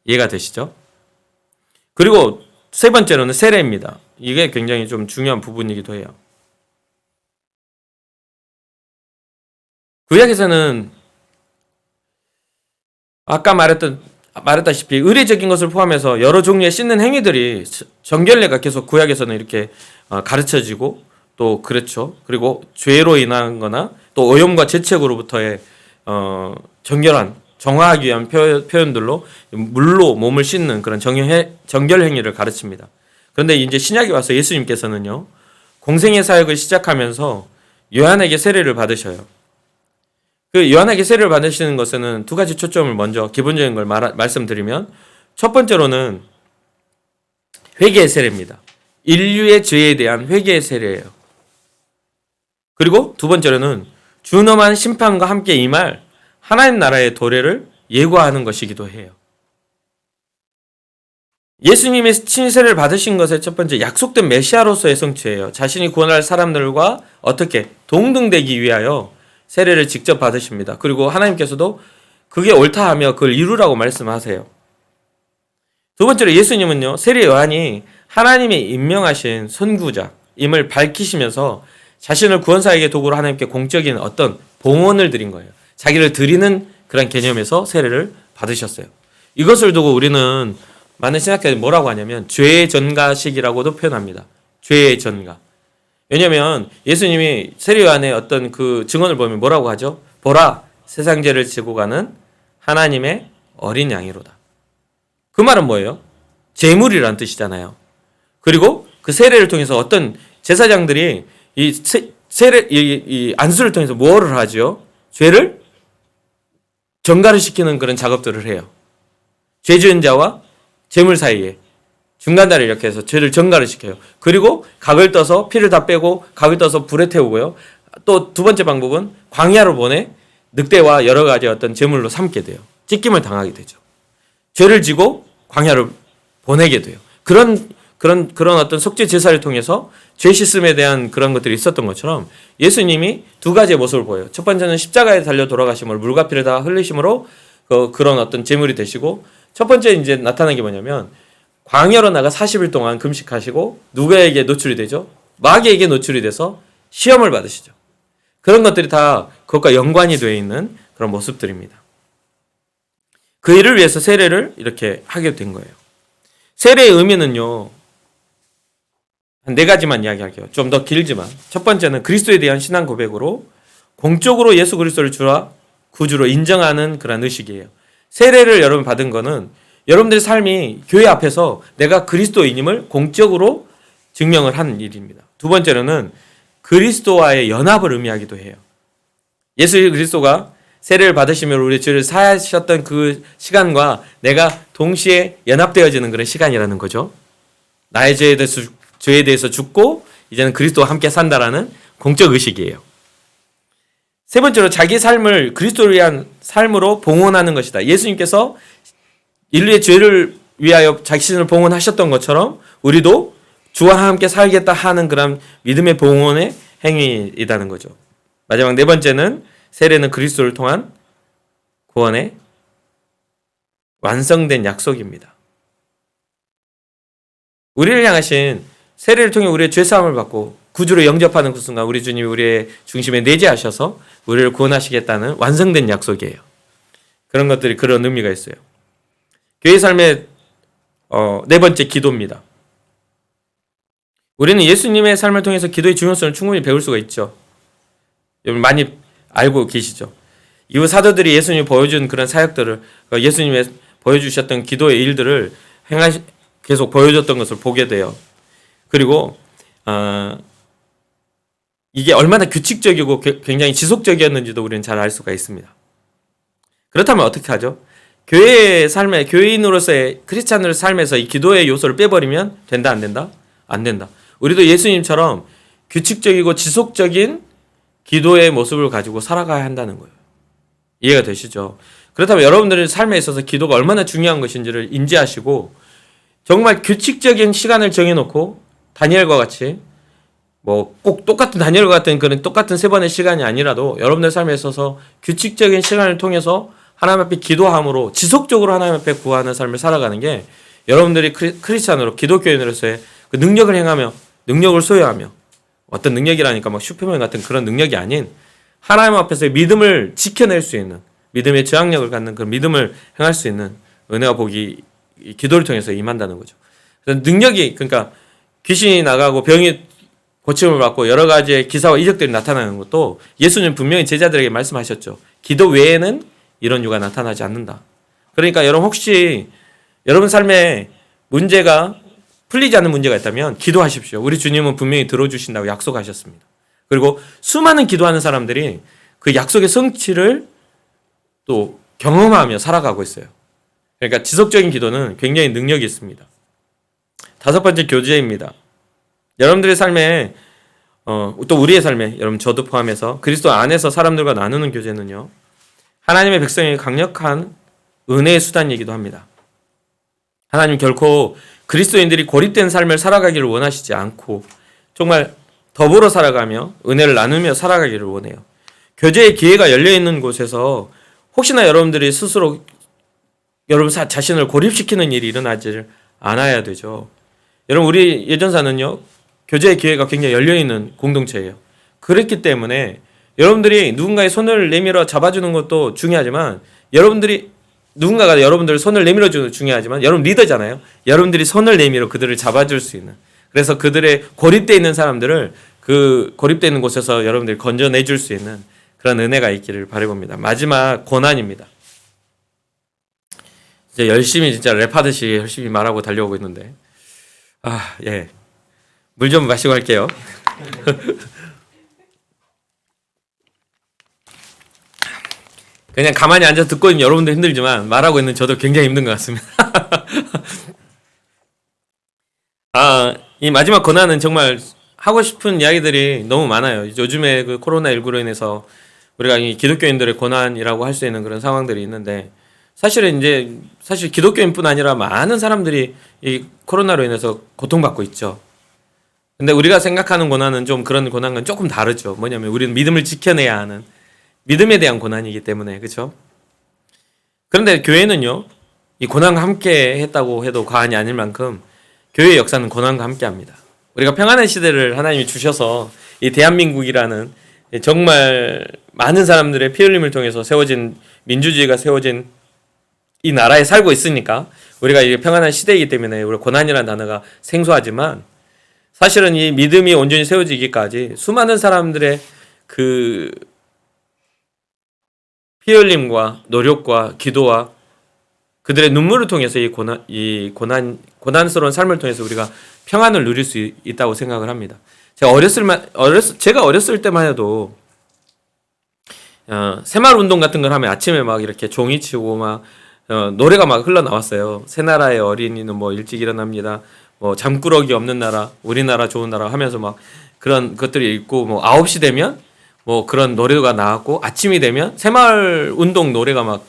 이해가 되시죠? 그리고 세 번째로는 세례입니다. 이게 굉장히 좀 중요한 부분이기도 해요. 구약에서는 아까 말했다시피 의례적인 것을 포함해서 여러 종류의 씻는 행위들이 정결례가 계속 구약에서는 이렇게 가르쳐지고 또 그렇죠. 그리고 죄로 인한 거나 또 오염과 죄책으로부터의 정화하기 위한 표현들로 물로 몸을 씻는 그런 정결 행위를 가르칩니다. 그런데 이제 신약에 와서 예수님께서는요. 공생의 사역을 시작하면서 요한에게 세례를 받으셔요. 그 요한에게 세례를 받으시는 것에는 두 가지 초점을 먼저 기본적인 걸 말씀드리면 첫 번째로는 회개의 세례입니다. 인류의 죄에 대한 회개의 세례예요. 그리고 두 번째로는 준엄한 심판과 함께 임할 하나님 나라의 도래를 예고하는 것이기도 해요. 예수님의 친세를 받으신 것의 첫 번째 약속된 메시아로서의 성취예요. 자신이 구원할 사람들과 어떻게 동등되기 위하여 세례를 직접 받으십니다. 그리고 하나님께서도 그게 옳다 하며 그걸 이루라고 말씀하세요. 두 번째로 예수님은요. 세례 요한이 하나님의 임명하신 선구자임을 밝히시면서 자신을 구원사에게 도구로 하나님께 공적인 어떤 봉헌을 드린 거예요. 자기를 드리는 그런 개념에서 세례를 받으셨어요. 이것을 두고 우리는 많은 신학자들이 뭐라고 하냐면 죄의 전가식이라고도 표현합니다. 죄의 전가. 왜냐하면 예수님이 세례 요한의 어떤 그 증언을 보면 뭐라고 하죠? 보라, 세상 죄를 지고 가는 하나님의 어린 양이로다. 그 말은 뭐예요? 제물이라는 뜻이잖아요. 그리고 그 세례를 통해서 어떤 제사장들이 이 안수를 통해서 뭐를 하죠? 죄를 전가를 시키는 그런 작업들을 해요. 죄 지은 자와 제물 사이에 중간다리를 이렇게 해서 죄를 전가를 시켜요. 그리고 각을 떠서 피를 다 빼고 각을 떠서 불에 태우고요. 또 두 번째 방법은 광야로 보내 늑대와 여러 가지 어떤 제물로 삼게 돼요. 찢김을 당하게 되죠. 죄를 지고 광야로 보내게 돼요. 그런 어떤 속죄 제사를 통해서 죄 씻음에 대한 그런 것들이 있었던 것처럼 예수님이 두 가지의 모습을 보여요. 첫 번째는 십자가에 달려 돌아가심으로 물과 피를 다 흘리심으로 그런 어떤 제물이 되시고, 첫 번째 이제 나타난 게 뭐냐면 광야로 나가 40일 동안 금식하시고 누구에게 노출이 되죠? 마귀에게 노출이 돼서 시험을 받으시죠. 그런 것들이 다 그것과 연관이 되어 있는 그런 모습들입니다. 그 일을 위해서 세례를 이렇게 하게 된 거예요. 세례의 의미는요, 한 네 가지만 이야기할게요. 좀 더 길지만. 첫 번째는 그리스도에 대한 신앙 고백으로 공적으로 예수 그리스도를 주와 구주로 인정하는 그런 의식이에요. 세례를 여러분 받은 거는 여러분들의 삶이 교회 앞에서 내가 그리스도인임을 공적으로 증명을 한 일입니다. 두 번째로는 그리스도와의 연합을 의미하기도 해요. 예수 그리스도가 세례를 받으시면 우리 죄를 사하셨던 그 시간과 내가 동시에 연합되어지는 그런 시간이라는 거죠. 나의 죄에 대해서 죽고 이제는 그리스도와 함께 산다라는 공적 의식이에요. 세 번째로 자기 삶을 그리스도를 위한 삶으로 봉헌하는 것이다. 예수님께서 인류의 죄를 위하여 자신을 봉헌하셨던 것처럼 우리도 주와 함께 살겠다 하는 그런 믿음의 봉헌의 행위이다는 거죠. 마지막 네 번째는 세례는 그리스도를 통한 구원의 완성된 약속입니다. 우리를 향하신 세례를 통해 우리의 죄사함을 받고 구주로 영접하는 그 순간 우리 주님이 우리의 중심에 내재하셔서 우리를 구원하시겠다는 완성된 약속이에요. 그런 것들이 그런 의미가 있어요. 교회 삶의 네 번째, 기도입니다. 우리는 예수님의 삶을 통해서 기도의 중요성을 충분히 배울 수가 있죠. 여러분 많이 알고 계시죠. 이후 사도들이 예수님이 보여준 그런 사역들을, 예수님의 보여주셨던 기도의 일들을 계속 보여줬던 것을 보게 돼요. 그리고 이게 얼마나 규칙적이고 굉장히 지속적이었는지도 우리는 잘 알 수가 있습니다. 그렇다면 어떻게 하죠? 교회의 삶에, 교회인으로서의 크리스찬으로서의 삶에서 이 기도의 요소를 빼버리면 된다, 안 된다? 안 된다. 우리도 예수님처럼 규칙적이고 지속적인 기도의 모습을 가지고 살아가야 한다는 거예요. 이해가 되시죠? 그렇다면 여러분들의 삶에 있어서 기도가 얼마나 중요한 것인지를 인지하시고 정말 규칙적인 시간을 정해놓고 다니엘과 같이 뭐 꼭 똑같은 다니엘과 같은 그런 똑같은 세 번의 시간이 아니라도 여러분들 삶에 있어서 규칙적인 시간을 통해서 하나님 앞에 기도함으로 지속적으로 하나님 앞에 구하는 삶을 살아가는 게 여러분들이 크리스찬으로 기독교인으로서의 그 능력을 행하며 능력을 소유하며, 어떤 능력이라니까 막 슈퍼맨 같은 그런 능력이 아닌 하나님 앞에서의 믿음을 지켜낼 수 있는, 믿음의 저항력을 갖는 그런 믿음을 행할 수 있는 은혜와 복이 기도를 통해서 임한다는 거죠. 그래서 능력이, 그러니까 귀신이 나가고 병이 고침을 받고 여러 가지의 기사와 이적들이 나타나는 것도 예수님 분명히 제자들에게 말씀하셨죠. 기도 외에는 이런 유가 나타나지 않는다. 그러니까 여러분 혹시 여러분 삶에 문제가 풀리지 않는 문제가 있다면 기도하십시오. 우리 주님은 분명히 들어주신다고 약속하셨습니다. 그리고 수많은 기도하는 사람들이 그 약속의 성취를 또 경험하며 살아가고 있어요. 그러니까 지속적인 기도는 굉장히 능력이 있습니다. 다섯 번째, 교제입니다. 여러분들의 삶에 또 우리의 삶에, 여러분 저도 포함해서 그리스도 안에서 사람들과 나누는 교제는요, 하나님의 백성에게 강력한 은혜의 수단이기도 합니다. 하나님 결코 그리스도인들이 고립된 삶을 살아가기를 원하시지 않고 정말 더불어 살아가며 은혜를 나누며 살아가기를 원해요. 교제의 기회가 열려있는 곳에서 혹시나 여러분들이 스스로 여러분 자신을 고립시키는 일이 일어나지 않아야 되죠. 여러분 우리 예전사는요, 교제의 기회가 굉장히 열려있는 공동체예요. 그렇기 때문에 여러분들이 누군가의 손을 내밀어 잡아주는 것도 중요하지만, 누군가가 여러분들 손을 내밀어 주는 것도 중요하지만, 여러분 리더잖아요. 여러분들이 손을 내밀어 그들을 잡아줄 수 있는, 그래서 그들의 고립되어 있는 사람들을 그 고립되어 있는 곳에서 여러분들이 건져내줄 수 있는 그런 은혜가 있기를 바라봅니다. 마지막, 고난입니다. 이제 열심히 진짜 랩하듯이 열심히 말하고 달려오고 있는데, 예. 물 좀 마시고 할게요. 그냥 가만히 앉아서 듣고 있는 여러분도 힘들지만 말하고 있는 저도 굉장히 힘든 것 같습니다. 이 마지막 고난은 정말 하고 싶은 이야기들이 너무 많아요. 요즘에 그 코로나19로 인해서 우리가 이 기독교인들의 고난이라고 할 수 있는 그런 상황들이 있는데, 사실은 이제 사실 기독교인뿐 아니라 많은 사람들이 이 코로나로 인해서 고통받고 있죠. 근데 우리가 생각하는 고난은 좀 그런 고난과는 조금 다르죠. 뭐냐면 우리는 믿음을 지켜내야 하는 믿음에 대한 고난이기 때문에 그렇죠. 그런데 교회는요, 이 고난과 함께 했다고 해도 과언이 아닐 만큼 교회의 역사는 고난과 함께 합니다. 우리가 평안한 시대를 하나님이 주셔서 이 대한민국이라는 정말 많은 사람들의 피 흘림을 통해서 세워진 민주주의가 세워진 이 나라에 살고 있으니까 우리가 이게 평안한 시대이기 때문에 우리 고난이라는 단어가 생소하지만 사실은 이 믿음이 온전히 세워지기까지 수많은 사람들의 그 피 흘림과 노력과 기도와 그들의 눈물을 통해서 고난스러운 삶을 통해서 우리가 평안을 누릴 수 있다고 생각을 합니다. 제가 어렸을 때만 해도 새마을 운동 같은 걸 하면 아침에 막 이렇게 종이 치고 막 노래가 막 흘러나왔어요. 새나라의 어린이는 뭐 일찍 일어납니다. 뭐 잠꾸러기 없는 나라, 우리나라 좋은 나라 하면서 막 그런 것들이 있고 뭐 9시 되면 뭐 그런 노래가 나왔고 아침이 되면 새마을 운동 노래가 막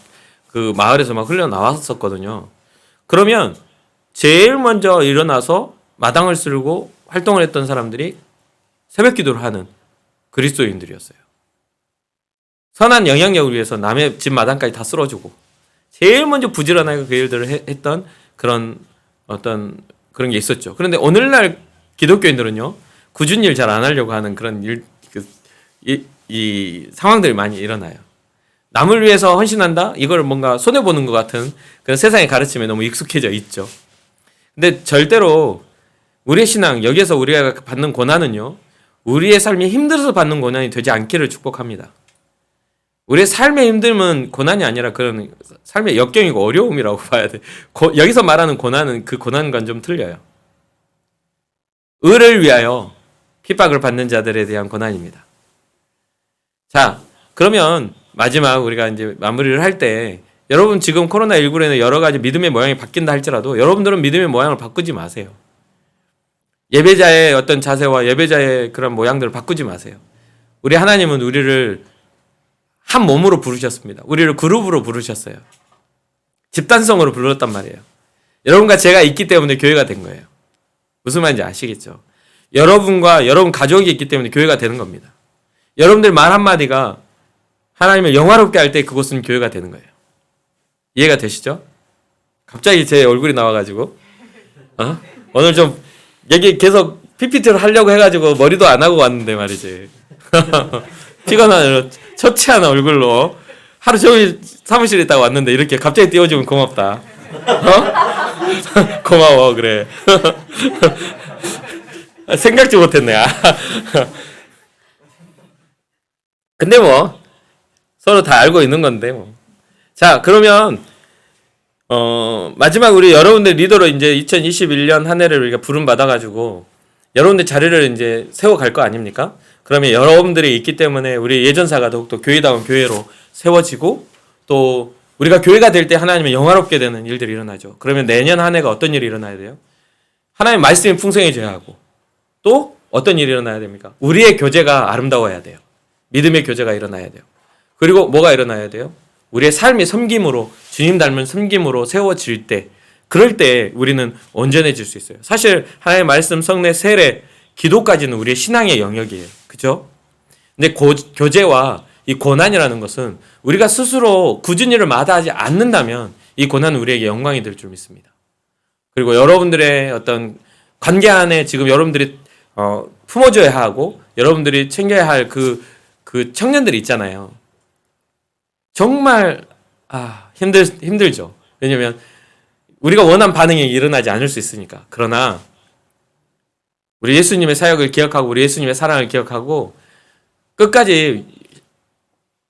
그 마을에서 막 흘러나왔었거든요. 그러면 제일 먼저 일어나서 마당을 쓸고 활동을 했던 사람들이 새벽 기도를 하는 그리스도인들이었어요. 선한 영향력을 위해서 남의 집 마당까지 다 쓸어주고 제일 먼저 부지런하게 그 일들을 했던 그런 어떤 그런 게 있었죠. 그런데 오늘날 기독교인들은요, 굳은 일 잘 안 하려고 하는 그런 이 상황들이 많이 일어나요. 남을 위해서 헌신한다? 이걸 뭔가 손해보는 것 같은 그런 세상의 가르침에 너무 익숙해져 있죠. 근데 절대로 우리의 신앙, 여기에서 우리가 받는 고난은요, 우리의 삶이 힘들어서 받는 고난이 되지 않기를 축복합니다. 우리의 삶의 힘듦은 고난이 아니라 그런 삶의 역경이고 어려움이라고 봐야 돼. 여기서 말하는 고난은 그 고난과는 좀 틀려요. 의를 위하여 핍박을 받는 자들에 대한 고난입니다. 자, 그러면 마지막 우리가 이제 마무리를 할 때 여러분 지금 코로나19로 인해 여러 가지 믿음의 모양이 바뀐다 할지라도 여러분들은 믿음의 모양을 바꾸지 마세요. 예배자의 어떤 자세와 예배자의 그런 모양들을 바꾸지 마세요. 우리 하나님은 우리를 한 몸으로 부르셨습니다. 우리를 그룹으로 부르셨어요. 집단성으로 불렀단 말이에요. 여러분과 제가 있기 때문에 교회가 된 거예요. 무슨 말인지 아시겠죠? 여러분과 여러분 가족이 있기 때문에 교회가 되는 겁니다. 여러분들 말 한마디가 하나님을 영화롭게 할 때 그곳은 교회가 되는 거예요. 이해가 되시죠? 갑자기 제 얼굴이 나와가지고 오늘 좀 얘기 계속 PPT를 하려고 해가지고 머리도 안 하고 왔는데 말이지. 피곤한 처치한 얼굴로 하루 종일 사무실에 있다가 왔는데 이렇게 갑자기 띄워주면 고맙다. 고마워 그래. 생각지 못했네. 근데 뭐 서로 다 알고 있는 건데 뭐. 자, 그러면 마지막 우리 여러분들 리더로 이제 2021년 한 해를 우리가 부름 받아가지고 여러분들 자리를 이제 세워갈 거 아닙니까? 그러면 여러분들이 있기 때문에 우리 예전사가 더욱더 교회다운 교회로 세워지고 또 우리가 교회가 될 때 하나님의 영화롭게 되는 일들이 일어나죠. 그러면 내년 한 해가 어떤 일이 일어나야 돼요? 하나님 말씀이 풍성해져야 하고 또 어떤 일이 일어나야 됩니까? 우리의 교제가 아름다워야 돼요. 믿음의 교제가 일어나야 돼요. 그리고 뭐가 일어나야 돼요? 우리의 삶이 섬김으로 주님 닮은 섬김으로 세워질 때 그럴 때 우리는 온전해질 수 있어요. 사실 하나님의 말씀, 성례, 세례, 기도까지는 우리의 신앙의 영역이에요. 그죠? 근데 교제와 이 고난이라는 것은 우리가 스스로 굳은 일을 마다하지 않는다면 이 고난은 우리에게 영광이 될 줄 믿습니다. 그리고 여러분들의 어떤 관계 안에 지금 여러분들이 품어줘야 하고 여러분들이 챙겨야 할 그 청년들이 있잖아요. 정말 힘들죠. 왜냐면 우리가 원한 반응이 일어나지 않을 수 있으니까. 그러나 우리 예수님의 사역을 기억하고 우리 예수님의 사랑을 기억하고 끝까지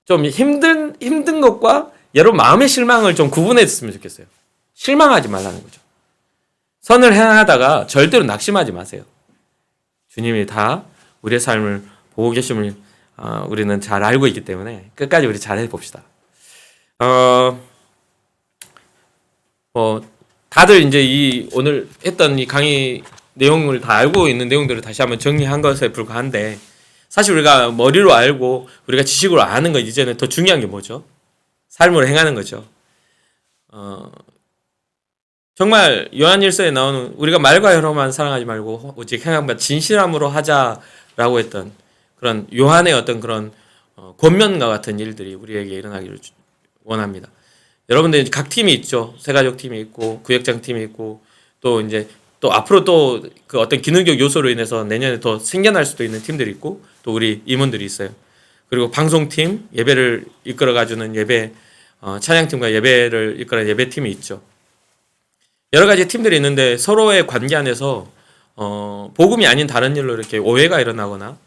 좀 힘든 것과 여러분 마음의 실망을 좀 구분했으면 좋겠어요. 실망하지 말라는 거죠. 선을 행하다가 절대로 낙심하지 마세요. 주님이 다 우리의 삶을 보고 계심을 우리는 잘 알고 있기 때문에 끝까지 우리 잘 해봅시다. 다들 이제 오늘 했던 이 강의 내용을 다 알고 있는 내용들을 다시 한번 정리한 것에 불과한데 사실 우리가 머리로 알고 우리가 지식으로 아는 것 이제는 더 중요한 게 뭐죠? 삶으로 행하는 거죠. 정말 요한일서에 나오는 우리가 말과 혀로만 사랑하지 말고 오직 행함과 진실함으로 하자라고 했던 그런 요한의 어떤 그런 권면과 같은 일들이 우리에게 일어나기를 원합니다. 여러분들 각 팀이 있죠. 세가족 팀이 있고 구역장 팀이 있고 또 이제 또 앞으로 또 그 어떤 기능적 요소로 인해서 내년에 더 생겨날 수도 있는 팀들이 있고 또 우리 임원들이 있어요. 그리고 방송팀 예배를 이끌어가주는 예배 찬양팀과 예배를 이끌어가는 예배팀이 있죠. 여러 가지 팀들이 있는데 서로의 관계 안에서 복음이 아닌 다른 일로 이렇게 오해가 일어나거나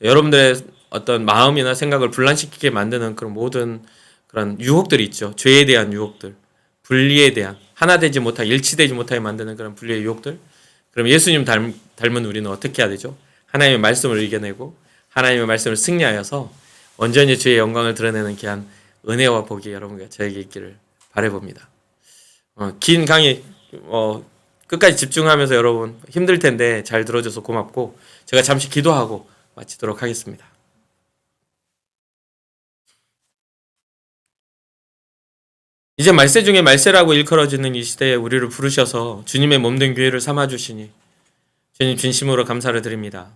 여러분들의 어떤 마음이나 생각을 분란시키게 만드는 그런 모든 그런 유혹들이 있죠. 죄에 대한 유혹들, 분리에 대한 하나 되지 못하게 일치되지 못하게 만드는 그런 분리의 유혹들. 그럼 예수님 닮은 우리는 어떻게 해야 되죠? 하나님의 말씀을 이겨내고 하나님의 말씀을 승리하여서 온전히 주의 영광을 드러내는 귀한 은혜와 복이 여러분과 저에게 있기를 바라봅니다. 긴 강의 끝까지 집중하면서 여러분 힘들 텐데 잘 들어줘서 고맙고 제가 잠시 기도하고 마치도록 하겠습니다. 이제 말세 중에 말세라고 일컬어지는 이 시대에 우리를 부르셔서 주님의 몸된 교회를 삼아주시니 주님 진심으로 감사를 드립니다.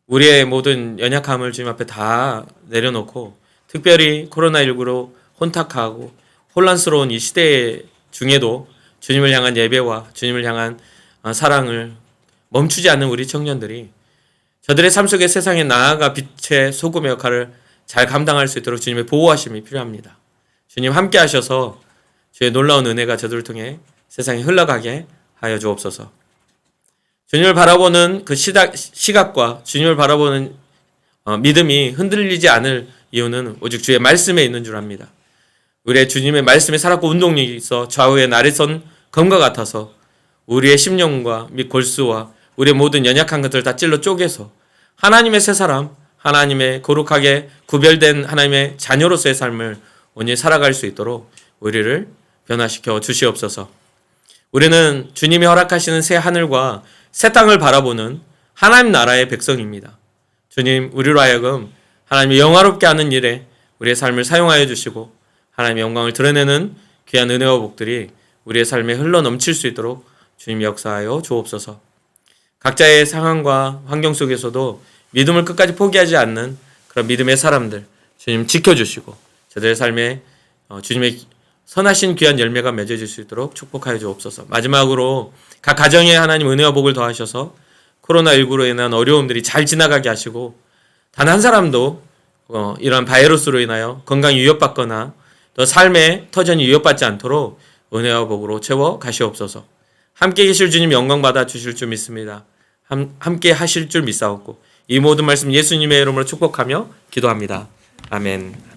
우리의 모든 연약함을 주님 앞에 다 내려놓고 특별히 코로나19로 혼탁하고 혼란스러운 이 시대 중에도 주님을 향한 예배와 주님을 향한 사랑을 멈추지 않는 우리 청년들이 저들의 삶 속에 세상에 나아가 빛의 소금의 역할을 잘 감당할 수 있도록 주님의 보호하심이 필요합니다. 주님 함께 하셔서 주의 놀라운 은혜가 저들을 통해 세상에 흘러가게 하여 주옵소서. 주님을 바라보는 그 시각과 주님을 바라보는 믿음이 흔들리지 않을 이유는 오직 주의 말씀에 있는 줄 압니다. 우리의 주님의 말씀에 살았고 운동력이 있어 좌우에 나래선 검과 같아서 우리의 심령과 및 골수와 우리의 모든 연약한 것들을 다 찔러 쪼개서 하나님의 새 사람, 하나님의 거룩하게 구별된 하나님의 자녀로서의 삶을 온전히 살아갈 수 있도록 우리를 변화시켜 주시옵소서. 우리는 주님이 허락하시는 새 하늘과 새 땅을 바라보는 하나님 나라의 백성입니다. 주님, 우리로 하여금 하나님이 영화롭게 하는 일에 우리의 삶을 사용하여 주시고 하나님의 영광을 드러내는 귀한 은혜와 복들이 우리의 삶에 흘러 넘칠 수 있도록 주님 역사하여 주옵소서. 각자의 상황과 환경 속에서도 믿음을 끝까지 포기하지 않는 그런 믿음의 사람들 주님 지켜주시고 저들의 삶에 주님의 선하신 귀한 열매가 맺어질 수 있도록 축복하여 주옵소서. 마지막으로 각 가정에 하나님 은혜와 복을 더하셔서 코로나19로 인한 어려움들이 잘 지나가게 하시고 단 한 사람도 이러한 바이러스로 인하여 건강이 위협받거나 또 삶의 터전이 위협받지 않도록 은혜와 복으로 채워 가시옵소서. 함께 계실 주님 영광 받아 주실 줄 믿습니다. 함께 하실 줄 믿사옵고 이 모든 말씀 예수님의 이름으로 축복하며 기도합니다. 아멘.